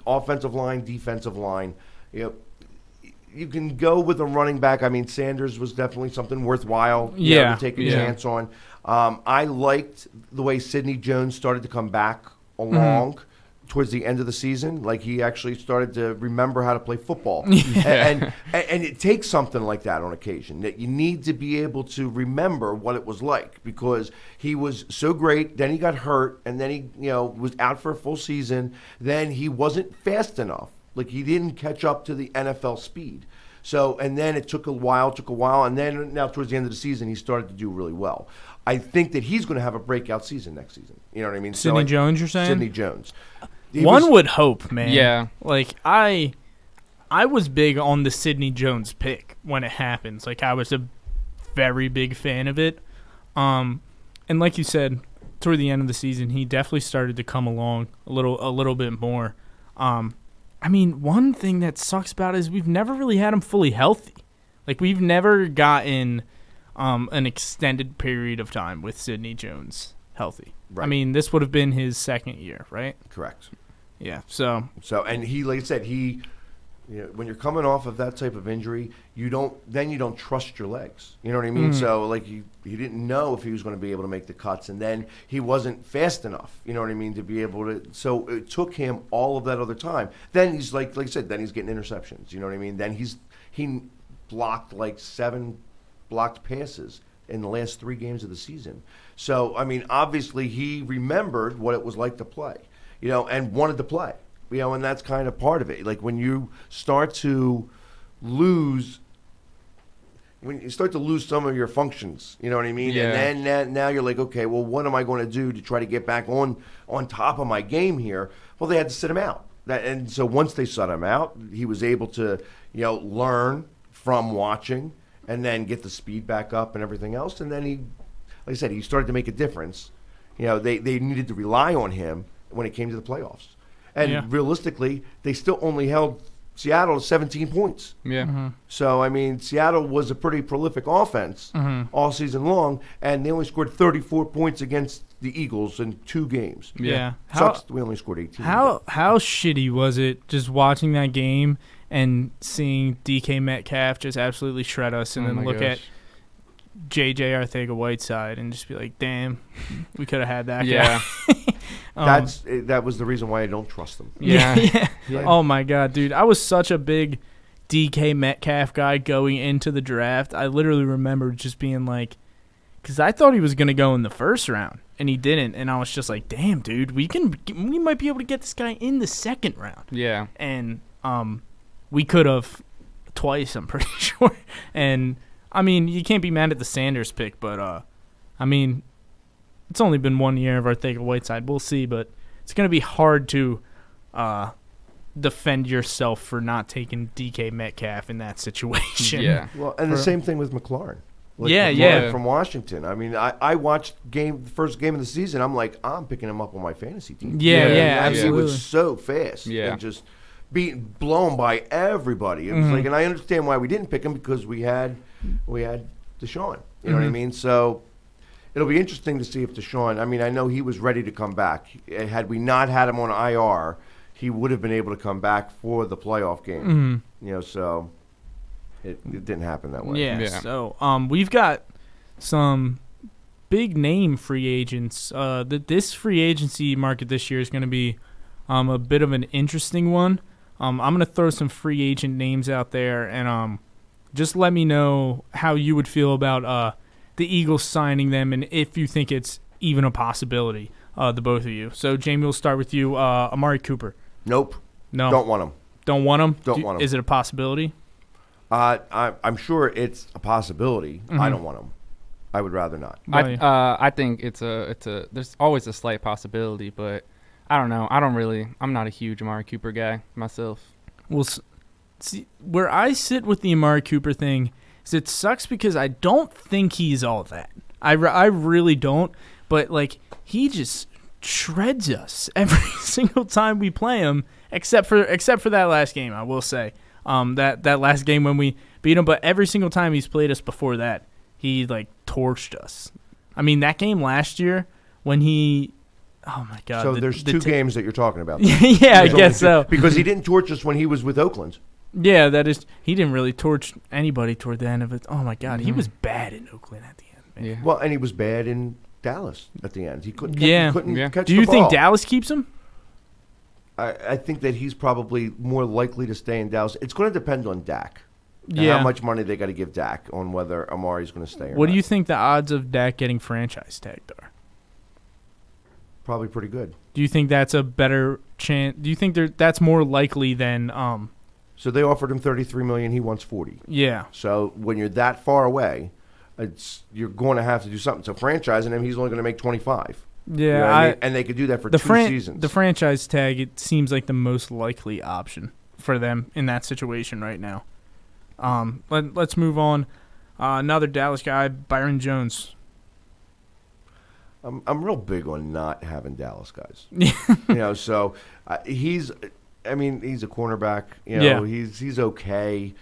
offensive line, defensive line. You can go with a running back. I mean, Sanders was definitely something worthwhile to take a chance on. I liked the way Sidney Jones started to come back along towards the end of the season. Like he actually started to remember how to play football. And it takes something like that on occasion, that you need to be able to remember what it was like, because he was so great. Then he got hurt, and then he was out for a full season. Then he wasn't fast enough. Like he didn't catch up to the NFL speed. So, and then it took a while, and then now towards the end of the season, he started to do really well. I think that he's going to have a breakout season next season. You know what I mean? Sidney Jones, you're saying? Sidney Jones. One would hope, man. Yeah. Like, I was big on the Sidney Jones pick when it happens. Like, I was a very big fan of it. And like you said, toward the end of the season, he definitely started to come along a little bit more. I mean, one thing that sucks about it is we've never really had him fully healthy. Like, we've never gotten an extended period of time with Sidney Jones healthy. Right. I mean, this would have been his second year, right? Correct. Yeah. So and he, like I said, when you're coming off of that type of injury, you don't trust your legs. You know what I mean? So like he didn't know if he was going to be able to make the cuts, and then he wasn't fast enough. You know what I mean, to be able to. So it took him all of that other time. Then he's like I said, then he's getting interceptions. You know what I mean? Then he blocked like 7 blocked passes in the last 3 games of the season. So I mean, obviously he remembered what it was like to play, and wanted to play. And that's kind of part of it. Like when you start to lose some of your functions, you know what I mean? Yeah. And then now you're like, okay, well, what am I going to do to try to get back on top of my game here? Well, they had to sit him out. And so once they set him out, he was able to, learn from watching and then get the speed back up and everything else. And then like I said, he started to make a difference. They needed to rely on him when it came to the playoffs. And realistically, they still only held Seattle to 17 points. Yeah. Mm-hmm. So, I mean, Seattle was a pretty prolific offense all season long, and they only scored 34 points against the Eagles in 2 games. Yeah. We only scored 18. How shitty was it just watching that game and seeing DK Metcalf just absolutely shred us and then look at JJ Arcega-Whiteside and just be like, damn, we could have had that guy. That was the reason why I don't trust them. Yeah. Oh my god, dude! I was such a big DK Metcalf guy going into the draft. I literally remember just being like, because I thought he was gonna go in the first round and he didn't, and I was just like, damn, dude, we might be able to get this guy in the second round. Yeah. And we could have twice, I'm pretty sure. And I mean, you can't be mad at the Sanders pick, but I mean, it's only been 1 year of Arcega-Whiteside. We'll see, but it's going to be hard to defend yourself for not taking DK Metcalf in that situation. Yeah. Well, and the same thing with McLaurin. McLaurin from Washington. I mean, I watched the first game of the season. I'm like, I'm picking him up on my fantasy team. Yeah, absolutely. He was so fast. Yeah. And just being blown by everybody. It was like, and I understand why we didn't pick him because we had Deshaun. You know what I mean? So it'll be interesting to see if Deshaun, I mean, I know he was ready to come back. Had we not had him on IR, he would have been able to come back for the playoff game. So it didn't happen that way. Yeah. So we've got some big name free agents. This free agency market this year is going to be a bit of an interesting one. I'm going to throw some free agent names out there, and just let me know how you would feel about the Eagles signing them and if you think it's even a possibility, the both of you. So, Jamie, we'll start with you. Amari Cooper. Nope. No. Don't want him. Don't want him? Don't want him. Is it a possibility? I'm sure it's a possibility. I don't want him. I would rather not. I think it's a there's always a slight possibility, but I don't know. I'm not a huge Amari Cooper guy myself. Well, see, where I sit with the Amari Cooper thing is it sucks because I don't think he's all that. I really don't. But, like, he just shreds us every single time we play him, except for that last game, I will say. That last game when we beat him. But every single time he's played us before that, he, like, torched us. I mean, that game last year when he... Oh, my God. So there's 2 games that you're talking about. Yeah, I guess so. Because he didn't torch us when he was with Oakland. Yeah, that is. He didn't really torch anybody toward the end of it. Oh, my God. He was bad in Oakland at the end, man. Yeah. Well, and he was bad in Dallas at the end. He couldn't catch the Do you ball. think Dallas keeps him? I think that he's probably more likely to stay in Dallas. It's going to depend on Dak. And Yeah. how much money they got to give Dak on whether Amari's going to stay or not. What do you think the odds of Dak getting franchise tagged are? Probably pretty good. Do you think that's a better chance? Do you think that's more likely than So they offered him $33 million. He wants $40 million. Yeah. So when you're that far away, you're going to have to do something. So franchising him, he's only going to make 25. Yeah, you know what I mean? And they could do that for 2 seasons. The franchise tag, it seems like the most likely option for them in that situation right now. Let's move on. Another Dallas guy, Byron Jones. I'm real big on not having Dallas guys. So he's a cornerback. He's okay.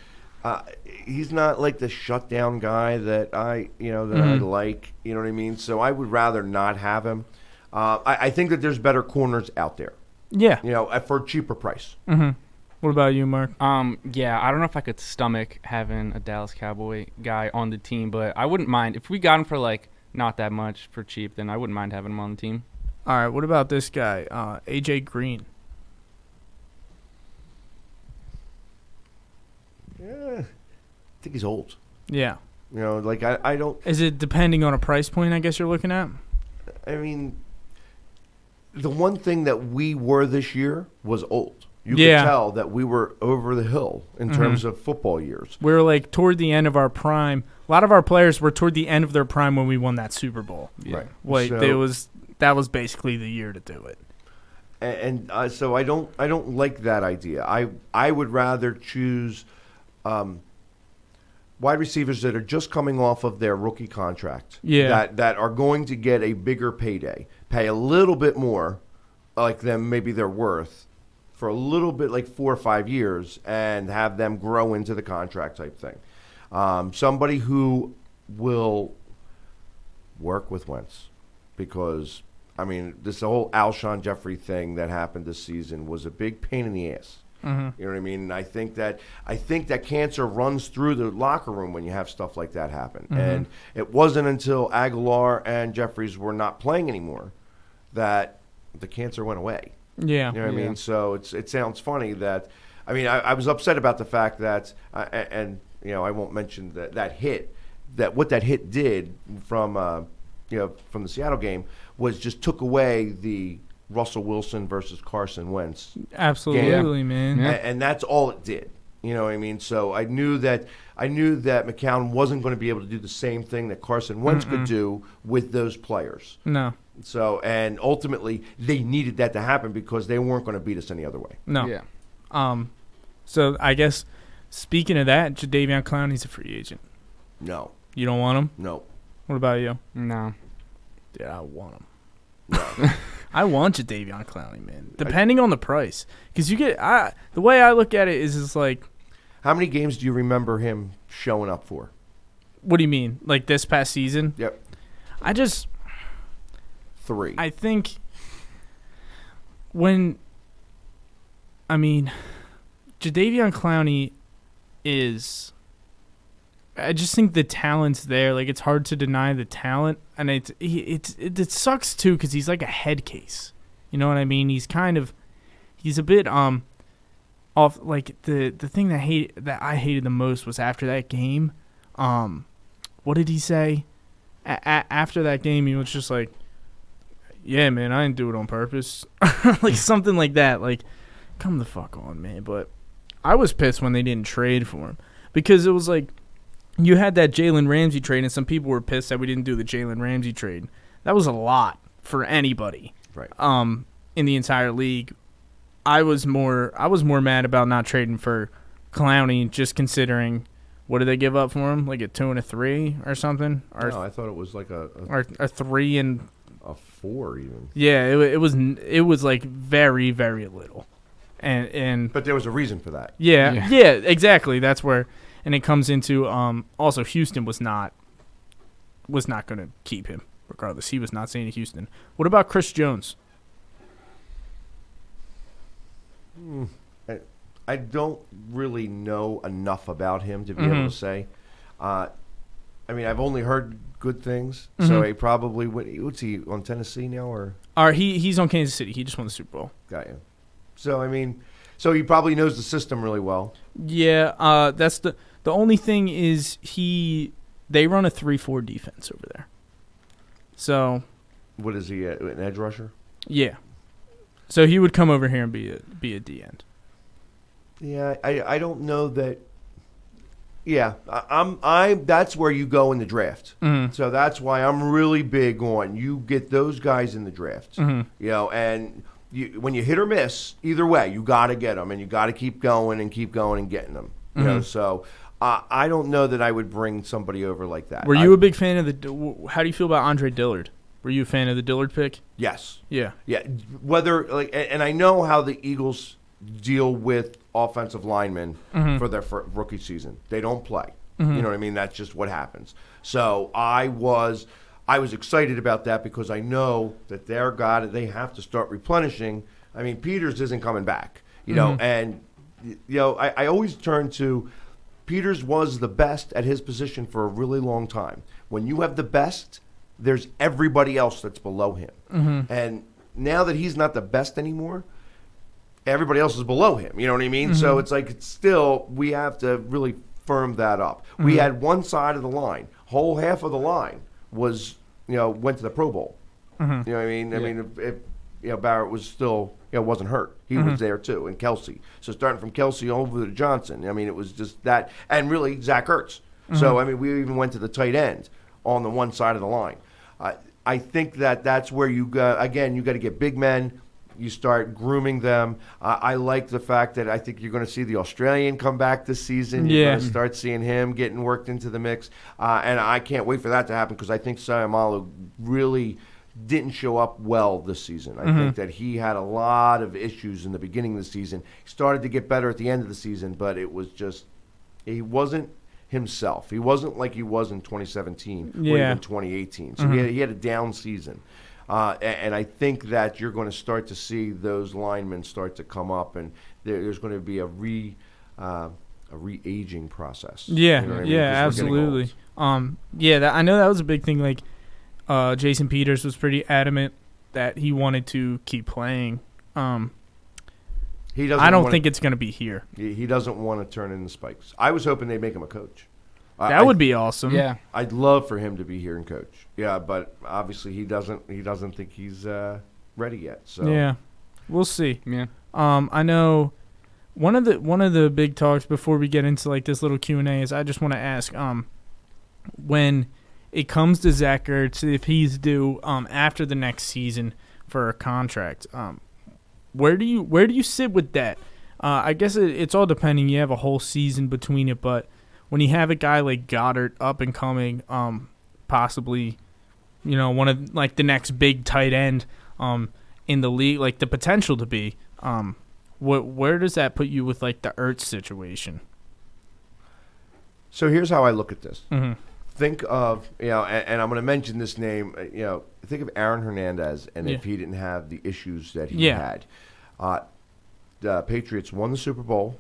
He's not like the shutdown guy that I like. You know what I mean? So I would rather not have him. I think that there's better corners out there. Yeah. For a cheaper price. Mm-hmm. What about you, Mark? Yeah, I don't know if I could stomach having a Dallas Cowboy guy on the team, but I wouldn't mind if we got him for like not that much for cheap. Then I wouldn't mind having him on the team. All right. What about this guy, AJ Green? Yeah, I think he's old. Yeah. I don't. Is it depending on a price point? I guess you're looking at. I mean, the one thing that we were this year was old. You could tell that we were over the hill in terms of football years. We were like toward the end of our prime. A lot of our players were toward the end of their prime when we won that Super Bowl. Yeah. Right. Like that was basically the year to do it. And so I don't like that idea. I would rather choose wide receivers that are just coming off of their rookie contract. Yeah. That are going to get a bigger payday, pay a little bit more, like them maybe they're worth, for a little bit, like 4 or 5 years, and have them grow into the contract type thing. Somebody who will work with Wentz, because this whole Alshon Jeffrey thing that happened this season was a big pain in the ass. Mm-hmm. You know what I mean? And I think that cancer runs through the locker room when you have stuff like that happen. Mm-hmm. And it wasn't until Aguilar and Jeffries were not playing anymore that the cancer went away. Yeah. You know what I mean? So it sounds funny that I was upset about the fact that I won't mention that hit, that what that hit did from the Seattle game was just took away the Russell Wilson versus Carson Wentz. Absolutely, man. Yeah. And that's all it did. You know what I mean? So I knew that McCown wasn't going to be able to do the same thing that Carson Wentz could do with those players. No. So, and ultimately they needed that to happen because they weren't going to beat us any other way. No. Yeah. So I guess speaking of that, Jadeveon Clowney's a free agent. No. You don't want him? No. What about you? No. Dude, I want him. No. I want Jadeveon Clowney, man. Depending on the price, because the way I look at it is like, how many games do you remember him showing up for? What do you mean? Like this past season? Yep. 3. I think Jadeveon Clowney is. I just think the talent's there. Like, it's hard to deny the talent, and it sucks too because he's like a head case. You know what I mean? He's a bit off. Like the thing that I hated the most was after that game. What did he say? After that game, he was just like, "Yeah, man, I didn't do it on purpose," like something like that. Like, come the fuck on, man. But I was pissed when they didn't trade for him because it was like. You had that Jalen Ramsey trade, and some people were pissed that we didn't do the Jalen Ramsey trade. That was a lot for anybody, right? In the entire league. I was more mad about not trading for Clowney, just considering what did they give up for him, like a 2 and a 3 or something? No, I thought it was like a 3 and a 4 even. Yeah, it was like very, very little, and but there was a reason for that. Yeah, exactly. That's where. And it comes into also Houston was not going to keep him regardless. He was not saying to Houston. What about Chris Jones? I don't really know enough about him to be able to say. I've only heard good things. So he probably what's he on Tennessee now or? He's on Kansas City. He just won the Super Bowl. Got you. So so he probably knows the system really well. Yeah, that's the only thing is they run a 3-4 defense over there. So, what is he, an edge rusher? Yeah. So he would come over here and be a D end. Yeah, I don't know that. Yeah, that's where you go in the draft. Mm-hmm. So that's why I'm really big on you get those guys in the draft. Mm-hmm. You know, and when you hit or miss, either way, you got to get them, and you got to keep going and getting them. You know, so I don't know that I would bring somebody over like that. Were you a big fan of how do you feel about Andre Dillard? Were you a fan of the Dillard pick? Yes. Yeah. Yeah. Whether and I know how the Eagles deal with offensive linemen for their rookie season. They don't play. You know what I mean? That's just what happens. So I was excited about that because I know that they have to start replenishing. I mean, Peters isn't coming back, you know, and I always turn to Peters was the best at his position for a really long time. When you have the best, there's everybody else that's below him. And now that he's not the best anymore, everybody else is below him. You know what I mean? So it's like we have to really firm that up. We had one side of the line, whole half of the line went to the Pro Bowl. You know what I mean? I mean, if Barrett was still wasn't hurt, he was there too, and Kelsey. So starting from Kelsey over to Johnson, I mean, it was just that, and really Zach Ertz. So I mean, we even went to the tight end on the one side of the line. I think that's where you go. Again, you got to get big men. You start grooming them. I like the fact that I think you're going to see the Australian come back this season. You're going to start seeing him getting worked into the mix. And I can't wait for that to happen because I think Sayamalu really didn't show up well this season. I think that he had a lot of issues in the beginning of the season. He started to get better at the end of the season, but it was just he wasn't himself. He wasn't like he was in 2017 or even 2018. So he had a down season. And I think that you're going to start to see those linemen start to come up, and there's going to be a re-aging process. Yeah, you know what I mean? Absolutely. I know that was a big thing. Like Jason Peters was pretty adamant that he wanted to keep playing. I don't think it's going to be here. He doesn't want to turn into Spikes. I was hoping they'd make him a coach. That would be awesome. Yeah, I'd love for him to be here and coach. Yeah, but obviously he doesn't think he's ready yet. So yeah, we'll see. Yeah. I know one of the big talks before we get into like this little Q&A is I just want to ask when it comes to Zach Ertz, if he's due after the next season for a contract, where do you sit with that? I guess it's all depending. You have a whole season between it, but when you have a guy like Goddard up and coming, possibly, one of like the next big tight end in the league, like the potential to be, where does that put you with like the Ertz situation? So here's how I look at this. Think of, and I'm going to mention this name, think of Aaron Hernandez, and if he didn't have the issues that he had. The Patriots won the Super Bowl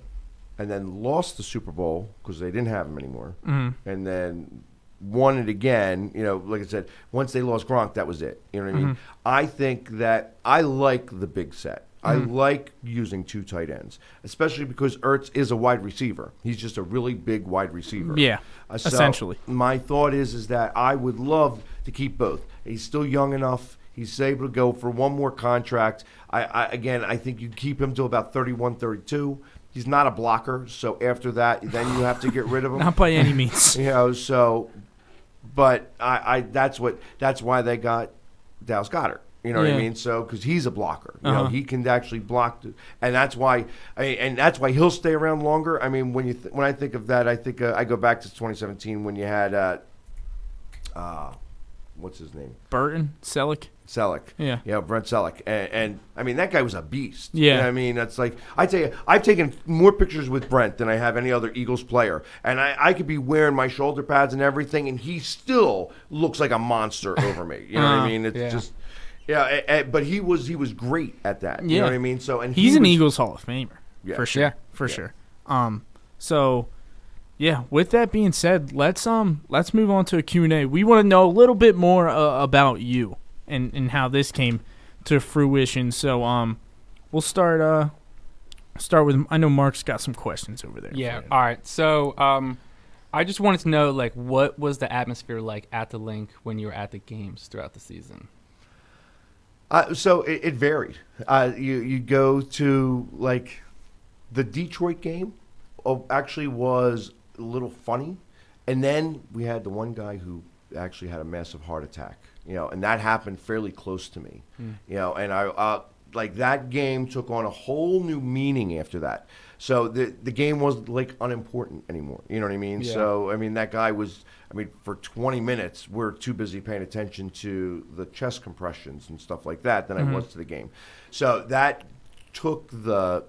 and then lost the Super Bowl because they didn't have him anymore. And then won it again. Like I said, once they lost Gronk, that was it. You know what I mean? I think that I like the big set. I like using two tight ends, especially because Ertz is a wide receiver. He's just a really big wide receiver. Yeah, so essentially. My thought is that I would love to keep both. He's still young enough. He's able to go for one more contract. I think you'd keep him till about 31, 32. He's not a blocker, so after that, then you have to get rid of him. Not by any means. But that's why they got Dallas Goedert. You know what I mean? So because he's a blocker, he can actually block, and that's why he'll stay around longer. I mean, when I think of that, I think I go back to 2017 when you had what's his name? Selleck. Yeah, Brent Selleck, and I mean that guy was a beast. Yeah, you know what I mean, that's like I tell you, I've taken more pictures with Brent than I have any other Eagles player, and I could be wearing my shoulder pads and everything, and he still looks like a monster over me. You know what I mean? It's just. Yeah, but he was great at that. You know what I mean? So and he's an Eagles Hall of Famer for sure. Yeah. For sure. So yeah, with that being said, let's move on to a Q&A. We want to know a little bit more about you and how this came to fruition. So we'll start with I know Mark's got some questions over there. Yeah. All right. So I just wanted to know like what was the atmosphere like at the Link when you were at the games throughout the season? So it varied. You go to like the Detroit game. Actually, was a little funny. And then we had the one guy who actually had a massive heart attack, and that happened fairly close to me, and I like that game took on a whole new meaning after that. So the game wasn't like unimportant anymore. You know what I mean? Yeah. So I mean that guy was. I mean, for 20 minutes, we're too busy paying attention to the chest compressions and stuff like that than I was to the game. So that took the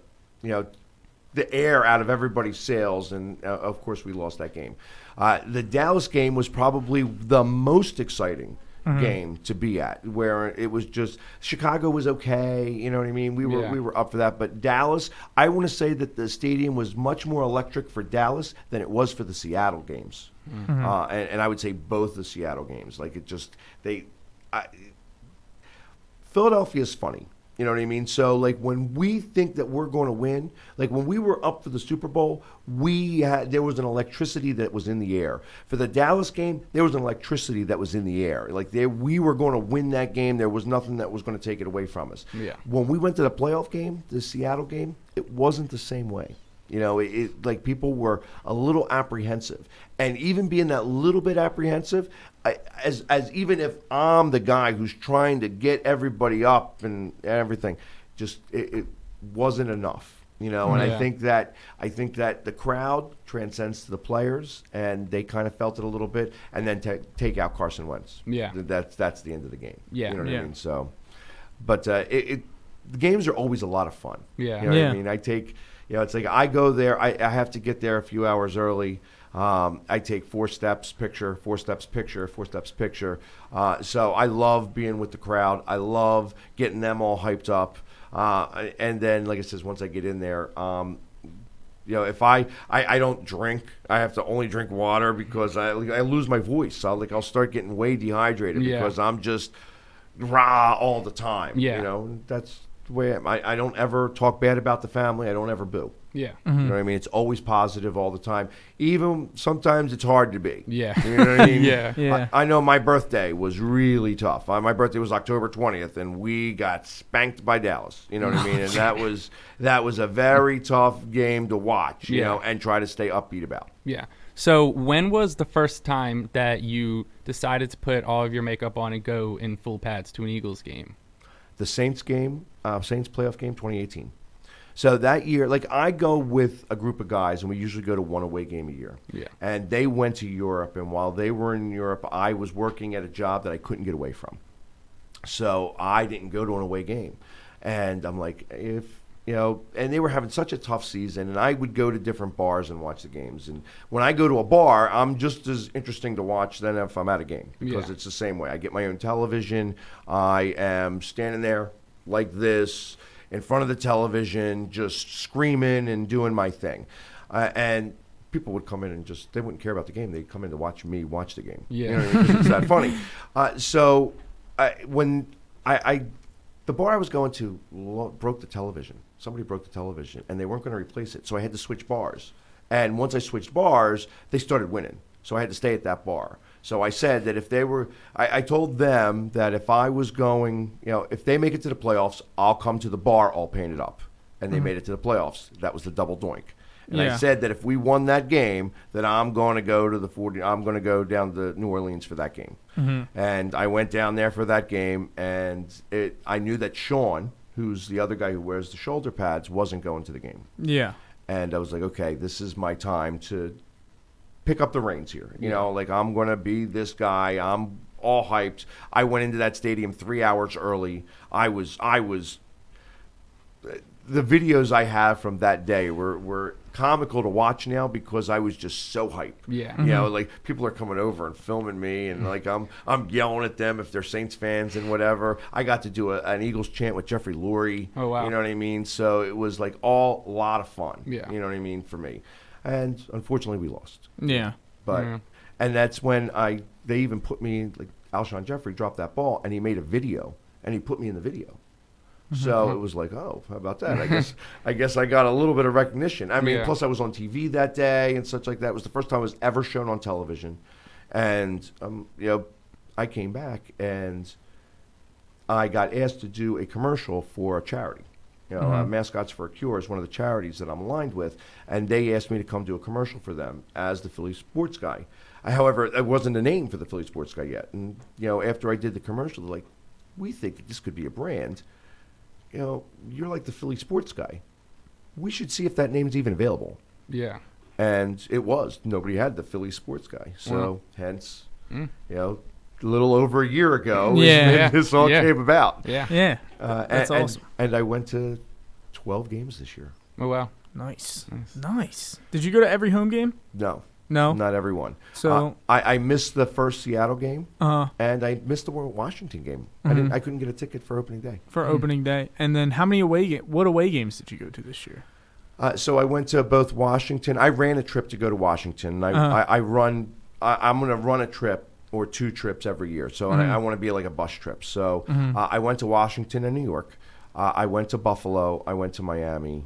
air out of everybody's sails, and of course we lost that game. The Dallas game was probably the most exciting game to be at, where it was just Chicago was okay, you know what I mean? We were up for that, but Dallas, I want to say that the stadium was much more electric for Dallas than it was for the Seattle games, and I would say both the Seattle games. Like Philadelphia's funny. You know what I mean? So, like, when we think that we're going to win, like when we were up for the Super Bowl, there was an electricity that was in the air. For the Dallas game, there was an electricity that was in the air. Like, we were going to win that game. There was nothing that was going to take it away from us. Yeah. When we went to the playoff game, the Seattle game, it wasn't the same way. Like people were a little apprehensive, and even being that little bit apprehensive, as even if I'm the guy who's trying to get everybody up and everything, just it wasn't enough, And I think that the crowd transcends to the players, and they kind of felt it a little bit, and then take out Carson Wentz. Yeah, that's the end of the game. Yeah, you know what I mean. So, but the games are always a lot of fun. Yeah, you know what I mean. I take. It's like I go there. I have to get there a few hours early. I take 4 steps picture, 4 steps picture, 4 steps picture. So I love being with the crowd. I love getting them all hyped up. And then, like I said, once I get in there, if I don't drink, I have to only drink water because I lose my voice. I'll start getting way dehydrated because I'm just raw all the time. Yeah. That's the way I don't ever talk bad about the family. I don't ever boo. Yeah. You know what I mean? It's always positive all the time. Even sometimes it's hard to be. Yeah. You know what I mean? Yeah. I know my birthday was really tough. My birthday was October 20th, and we got spanked by Dallas. You know what I mean? And that was a very tough game to watch, you know, and try to stay upbeat about. Yeah. So when was the first time that you decided to put all of your makeup on and go in full pads to an Eagles game? The Saints game, Saints playoff game, 2018. So that year, like I go with a group of guys, and we usually go to one away game a year. Yeah. And they went to Europe, and while they were in Europe, I was working at a job that I couldn't get away from. So I didn't go to an away game. And I'm like, and they were having such a tough season, and I would go to different bars and watch the games. And when I go to a bar, I'm just as interesting to watch than if I'm at a game because it's the same way. I get my own television. I am standing there like this in front of the television, just screaming and doing my thing. And people would come in and they wouldn't care about the game. They'd come in to watch me watch the game. Yeah. You know what I mean? 'Cause it's that funny. So when the bar I was going to broke the television. Somebody broke the television, and they weren't going to replace it. So I had to switch bars. And once I switched bars, they started winning. So I had to stay at that bar. So I said that if they were, I told them that if I was going, if they make it to the playoffs, I'll come to the bar all painted up. And they made it to the playoffs. That was the double doink. And I said that if we won that game, that I'm going to go to I'm going to go down to New Orleans for that game. And I went down there for that game, and I knew that Sean, who's the other guy who wears the shoulder pads, wasn't going to the game. Yeah. And I was like, okay, this is my time to pick up the reins here. Like I'm going to be this guy. I'm all hyped. I went into that stadium 3 hours early. The videos I have from that day were comical to watch now because I was just so hyped. Yeah. Like people are coming over and filming me, and like I'm yelling at them if they're Saints fans and whatever. I got to do an Eagles chant with Jeffrey Lurie. Oh wow. You know what I mean? So it was like a lot of fun. Yeah. You know what I mean for me. And unfortunately we lost. Yeah. But and that's when they even put me, like Alshon Jeffrey dropped that ball and he made a video and he put me in the video. So it was like, oh, how about that? I guess I got a little bit of recognition. I mean, plus I was on TV that day and such like that. It was the first time I was ever shown on television. And, I came back and I got asked to do a commercial for a charity. Mascots for a Cure is one of the charities that I'm aligned with, and they asked me to come do a commercial for them as the Philly sports guy. However, it wasn't a name for the Philly sports guy yet. And, after I did the commercial, they're like, we think that this could be a brand. You're like the Philly sports guy. We should see if that name's even available. Yeah. And it was. Nobody had the Philly sports guy. So, hence, a little over a year ago, this all came about. Yeah. Yeah. That's awesome. And I went to 12 games this year. Oh, wow. Nice. Did you go to every home game? No. No? Not everyone. So I missed the first Seattle game, and I missed the Washington game. I couldn't get a ticket for opening day. Opening day. And then how many what away games did you go to this year? So I went to both Washington. I ran a trip to go to Washington. I'm going to run a trip or 2 trips every year. So I want to be like a bus trip. So I went to Washington and New York. I went to Buffalo. I went to Miami.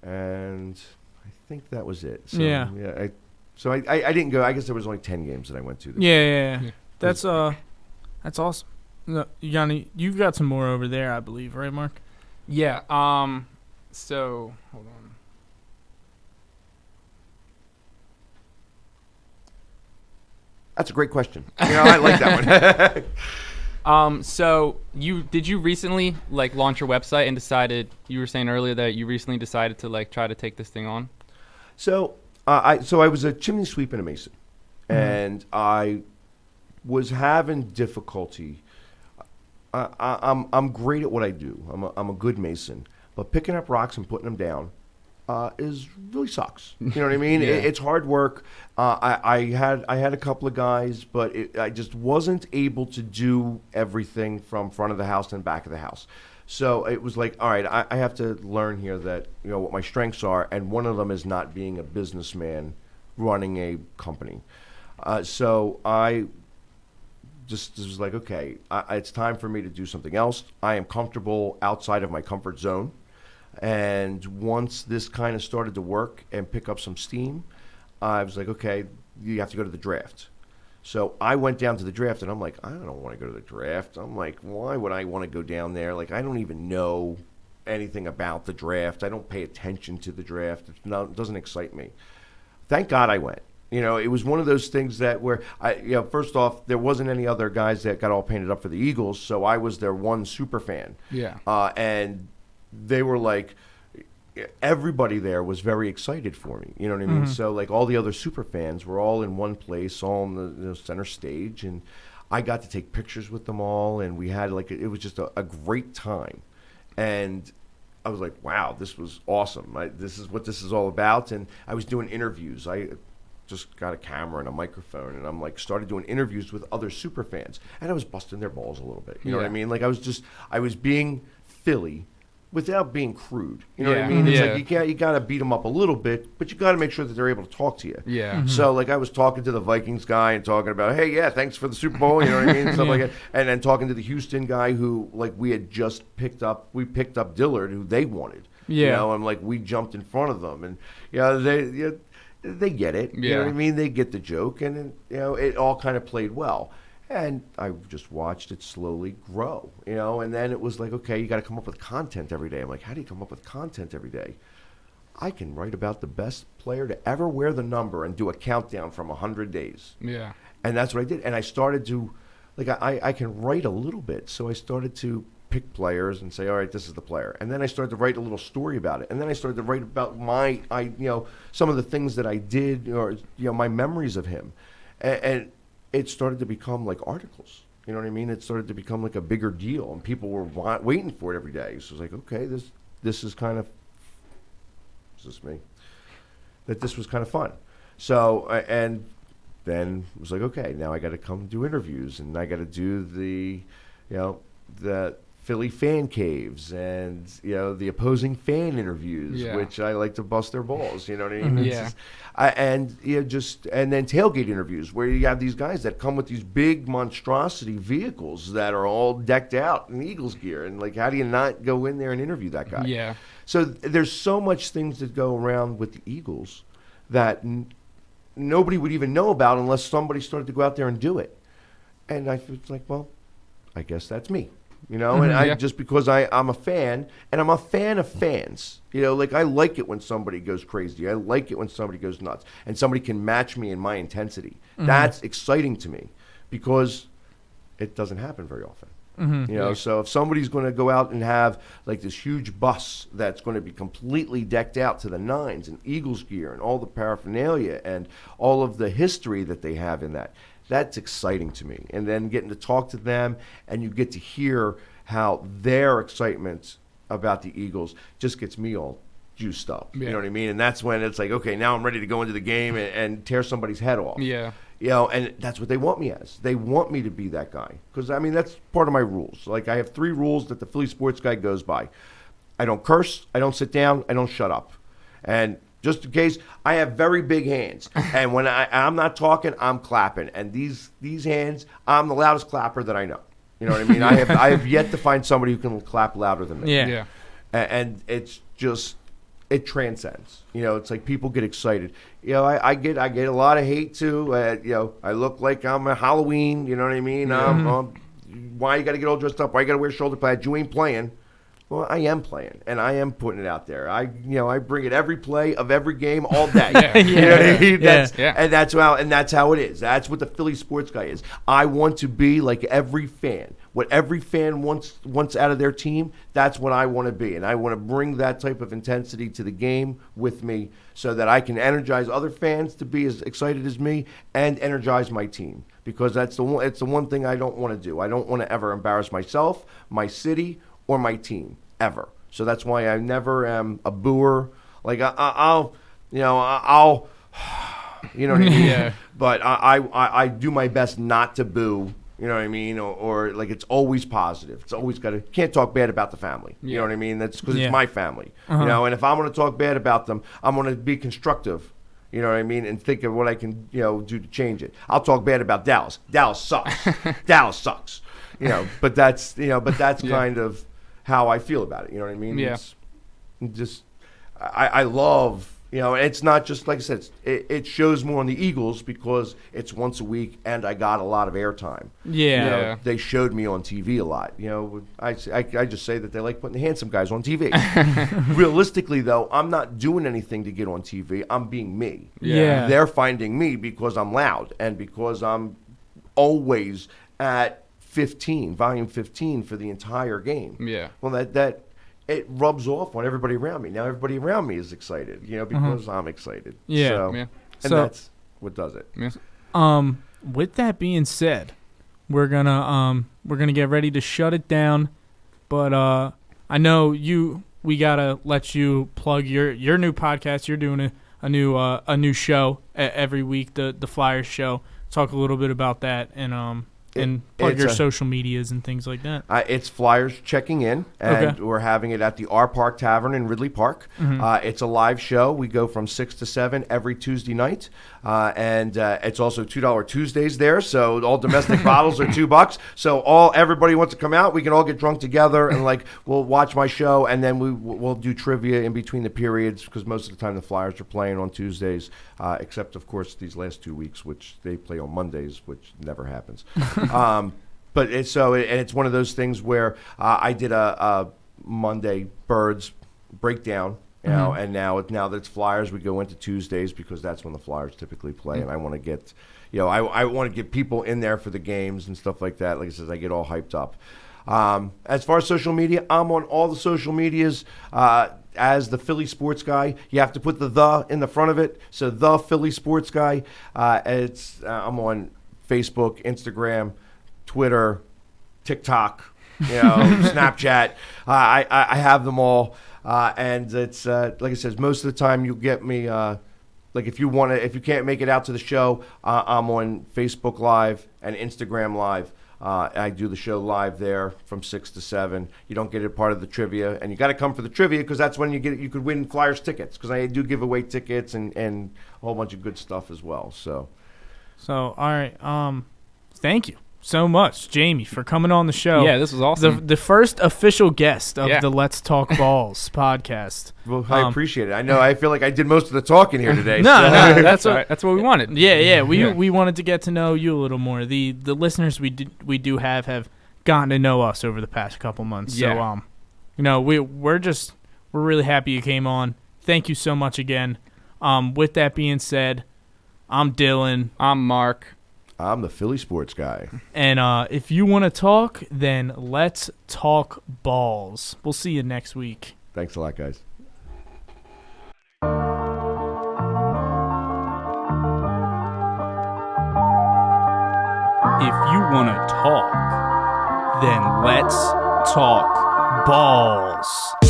And I think that was it. So, So I didn't go. I guess there was only 10 games that I went to. Yeah. That's awesome. No, Yanni, you've got some more over there, I believe, right, Mark? Yeah. So hold on. That's a great question. I like that one. So did you recently launch your website and decided? You were saying earlier that you recently decided to try to take this thing on. So I was a chimney sweep and a mason, and I was having difficulty. I'm great at what I do. I'm a good mason, but picking up rocks and putting them down is really sucks. You know what I mean? It's hard work. I had a couple of guys, but I just wasn't able to do everything from front of the house and back of the house. So it was like, all right, I have to learn here that what my strengths are, and one of them is not being a businessman running a company. So I just was like, okay, it's time for me to do something else. I am comfortable outside of my comfort zone. And once this kind of started to work and pick up some steam, I was like, okay, you have to go to the draft. So I went down to the draft, and I'm like, I don't want to go to the draft. I'm like, why would I want to go down there? I don't even know anything about the draft. I don't pay attention to the draft. It doesn't excite me. Thank God I went. It was one of those things that where first off, there wasn't any other guys that got all painted up for the Eagles, so I was their one super fan. Yeah. And they were like, everybody there was very excited for me. You know what I mean? So all the other super fans were all in one place, all in the center stage, and I got to take pictures with them all, and we had it was just a great time. And I was like, wow, this was awesome. This is what this is all about. And I was doing interviews. I just got a camera and a microphone, and I'm started doing interviews with other super fans, and I was busting their balls a little bit. You know what I mean? I was being Philly without being crude. You know what I mean? It's you got to beat them up a little bit, but you got to make sure that they're able to talk to you. Yeah. So I was talking to the Vikings guy and talking about, hey, thanks for the Super Bowl. You know what I mean? Stuff like that. And then talking to the Houston guy who we had just picked up Dillon, who they wanted. Yeah. And we jumped in front of them, and they get it. You know what I mean? They get the joke, and it all kind of played well. And I just watched it slowly grow, and then it was like, okay, you got to come up with content every day. I'm like, how do you come up with content every day? I can write about the best player to ever wear the number and do a countdown from 100 days. Yeah. And that's what I did. And I started to, I can write a little bit. So I started to pick players and say, all right, this is the player. And then I started to write a little story about it. And then I started to write about some of the things that I did, or, my memories of him. And it started to become like articles. You know what I mean? It started to become like a bigger deal, and people were waiting for it every day. So it was like, okay, this is kind of, is this me? That this was kind of fun. So, and then it was like, okay, now I got to come do interviews, and I got to do the Philly fan caves and the opposing fan interviews, which I like to bust their balls. You know what I mean? And then tailgate interviews where you have these guys that come with these big monstrosity vehicles that are all decked out in Eagles gear, and how do you not go in there and interview that guy? Yeah. So there's so much things that go around with the Eagles that nobody would even know about unless somebody started to go out there and do it. And I was like, well, I guess that's me. you know, and just because I'm a fan, and I'm a fan of fans. You know, like I like it when somebody goes crazy. I like it when somebody goes nuts, and somebody can match me in my intensity. That's exciting to me because it doesn't happen very often. You know, so if somebody's going to go out and have like this huge bus that's going to be completely decked out to the nines and Eagles gear and all the paraphernalia and all of the history that they have in that, that's exciting to me. And then getting to talk to them and you get to hear how their excitement about the Eagles just gets me all juiced up. You know what I mean? And that's when it's like, okay, now I'm ready to go into the game and tear somebody's head off. Yeah. You know, and that's what they want me as. They want me to be that guy. Because, I mean, that's part of my rules. Like, I have 3 rules that the Philly sports guy goes by. I don't curse, I don't sit down, I don't shut up. And just in case, I have very big hands. And when I'm not talking, I'm clapping. And these hands, I'm the loudest clapper that I know. You know what I mean? I have yet to find somebody who can clap louder than me. Yeah. And it's just... it transcends. You know, it's like people get excited. You know, I get a lot of hate too. You know, I look like I'm a Halloween. You know what I mean? Why you got to get all dressed up? Why you got to wear shoulder pads? You ain't playing. Well, I am playing, and I am putting it out there. I bring it every play of every game all day. You know what I mean? And that's how it is. That's what the Philly sports guy is. I want to be like every fan. What every fan wants out of their team, that's what I want to be. And I want to bring that type of intensity to the game with me so that I can energize other fans to be as excited as me and energize my team. Because it's the one thing I don't want to do. I don't want to ever embarrass myself, my city, or my team, ever. So that's why I never am a booer. Like, I'll you know what I mean? But I do my best not to boo. You know what I mean? Or like it's always positive. It's always can't talk bad about the family. You know what I mean? That's because it's my family. You know, and if I'm going to talk bad about them, I'm going to be constructive. You know what I mean? And think of what I can, do to change it. I'll talk bad about Dallas. Dallas sucks. Dallas sucks. You know, but that's kind of how I feel about it. You know what I mean? Yeah. It's just, I love, it's not just, like I said, it shows more on the Eagles because it's once a week and I got a lot of airtime. Yeah. They showed me on TV a lot. I just say that they like putting the handsome guys on TV. Realistically, though, I'm not doing anything to get on TV. I'm being me. Yeah. They're finding me because I'm loud and because I'm always at volume 15 for the entire game. Yeah. Well, that it rubs off on everybody around me. Now everybody around me is excited, because I'm excited. Yeah. And that's what does it. Yeah. With that being said, we're gonna get ready to shut it down. But I know we gotta let you plug your new podcast. You're doing a new show every week, the Flyers show. Talk a little bit about that and plug your social medias and things like that. It's Flyers Checking In, and we're having it at the R Park Tavern in Ridley Park. It's a live show. We go from 6 to 7 every Tuesday night, and it's also $2 Tuesdays there, so all domestic bottles are $2. So everybody wants to come out. We can all get drunk together, and we'll watch my show, and then we'll do trivia in between the periods, because most of the time the Flyers are playing on Tuesdays, except, of course, these last 2 weeks, which they play on Mondays, which never happens. But it's one of those things where I did a Monday Birds breakdown, and now that it's Flyers, we go into Tuesdays because that's when the Flyers typically play, and I want to get, I want to get people in there for the games and stuff like that. Like I said, I get all hyped up. As far as social media, I'm on all the social medias as the Philly Sports Guy. You have to put the in the front of it, so the Philly Sports Guy. I'm on Facebook, Instagram, Twitter, TikTok, Snapchat. I have them all, and it's like I said, most of the time you'll get me. If you can't make it out to the show, I'm on Facebook Live and Instagram Live. I do the show live there from 6 to 7. You don't get a part of the trivia, and you got to come for the trivia because that's when you could win Flyers tickets, because I do give away tickets and a whole bunch of good stuff as well. So all right. Thank you so much, Jamie, for coming on the show. Yeah, this was awesome. The first official guest of the Let's Talk Balls podcast. Well, I appreciate it. I feel like I did most of the talking here today. No, that's what we wanted. Yeah. We wanted to get to know you a little more. The listeners we do have gotten to know us over the past couple months. Yeah. So, we're really happy you came on. Thank you so much again. With that being said, I'm Dillon. I'm Mark. I'm the Philly sports guy. And if you want to talk, then let's talk balls. We'll see you next week. Thanks a lot, guys. If you want to talk, then let's talk balls.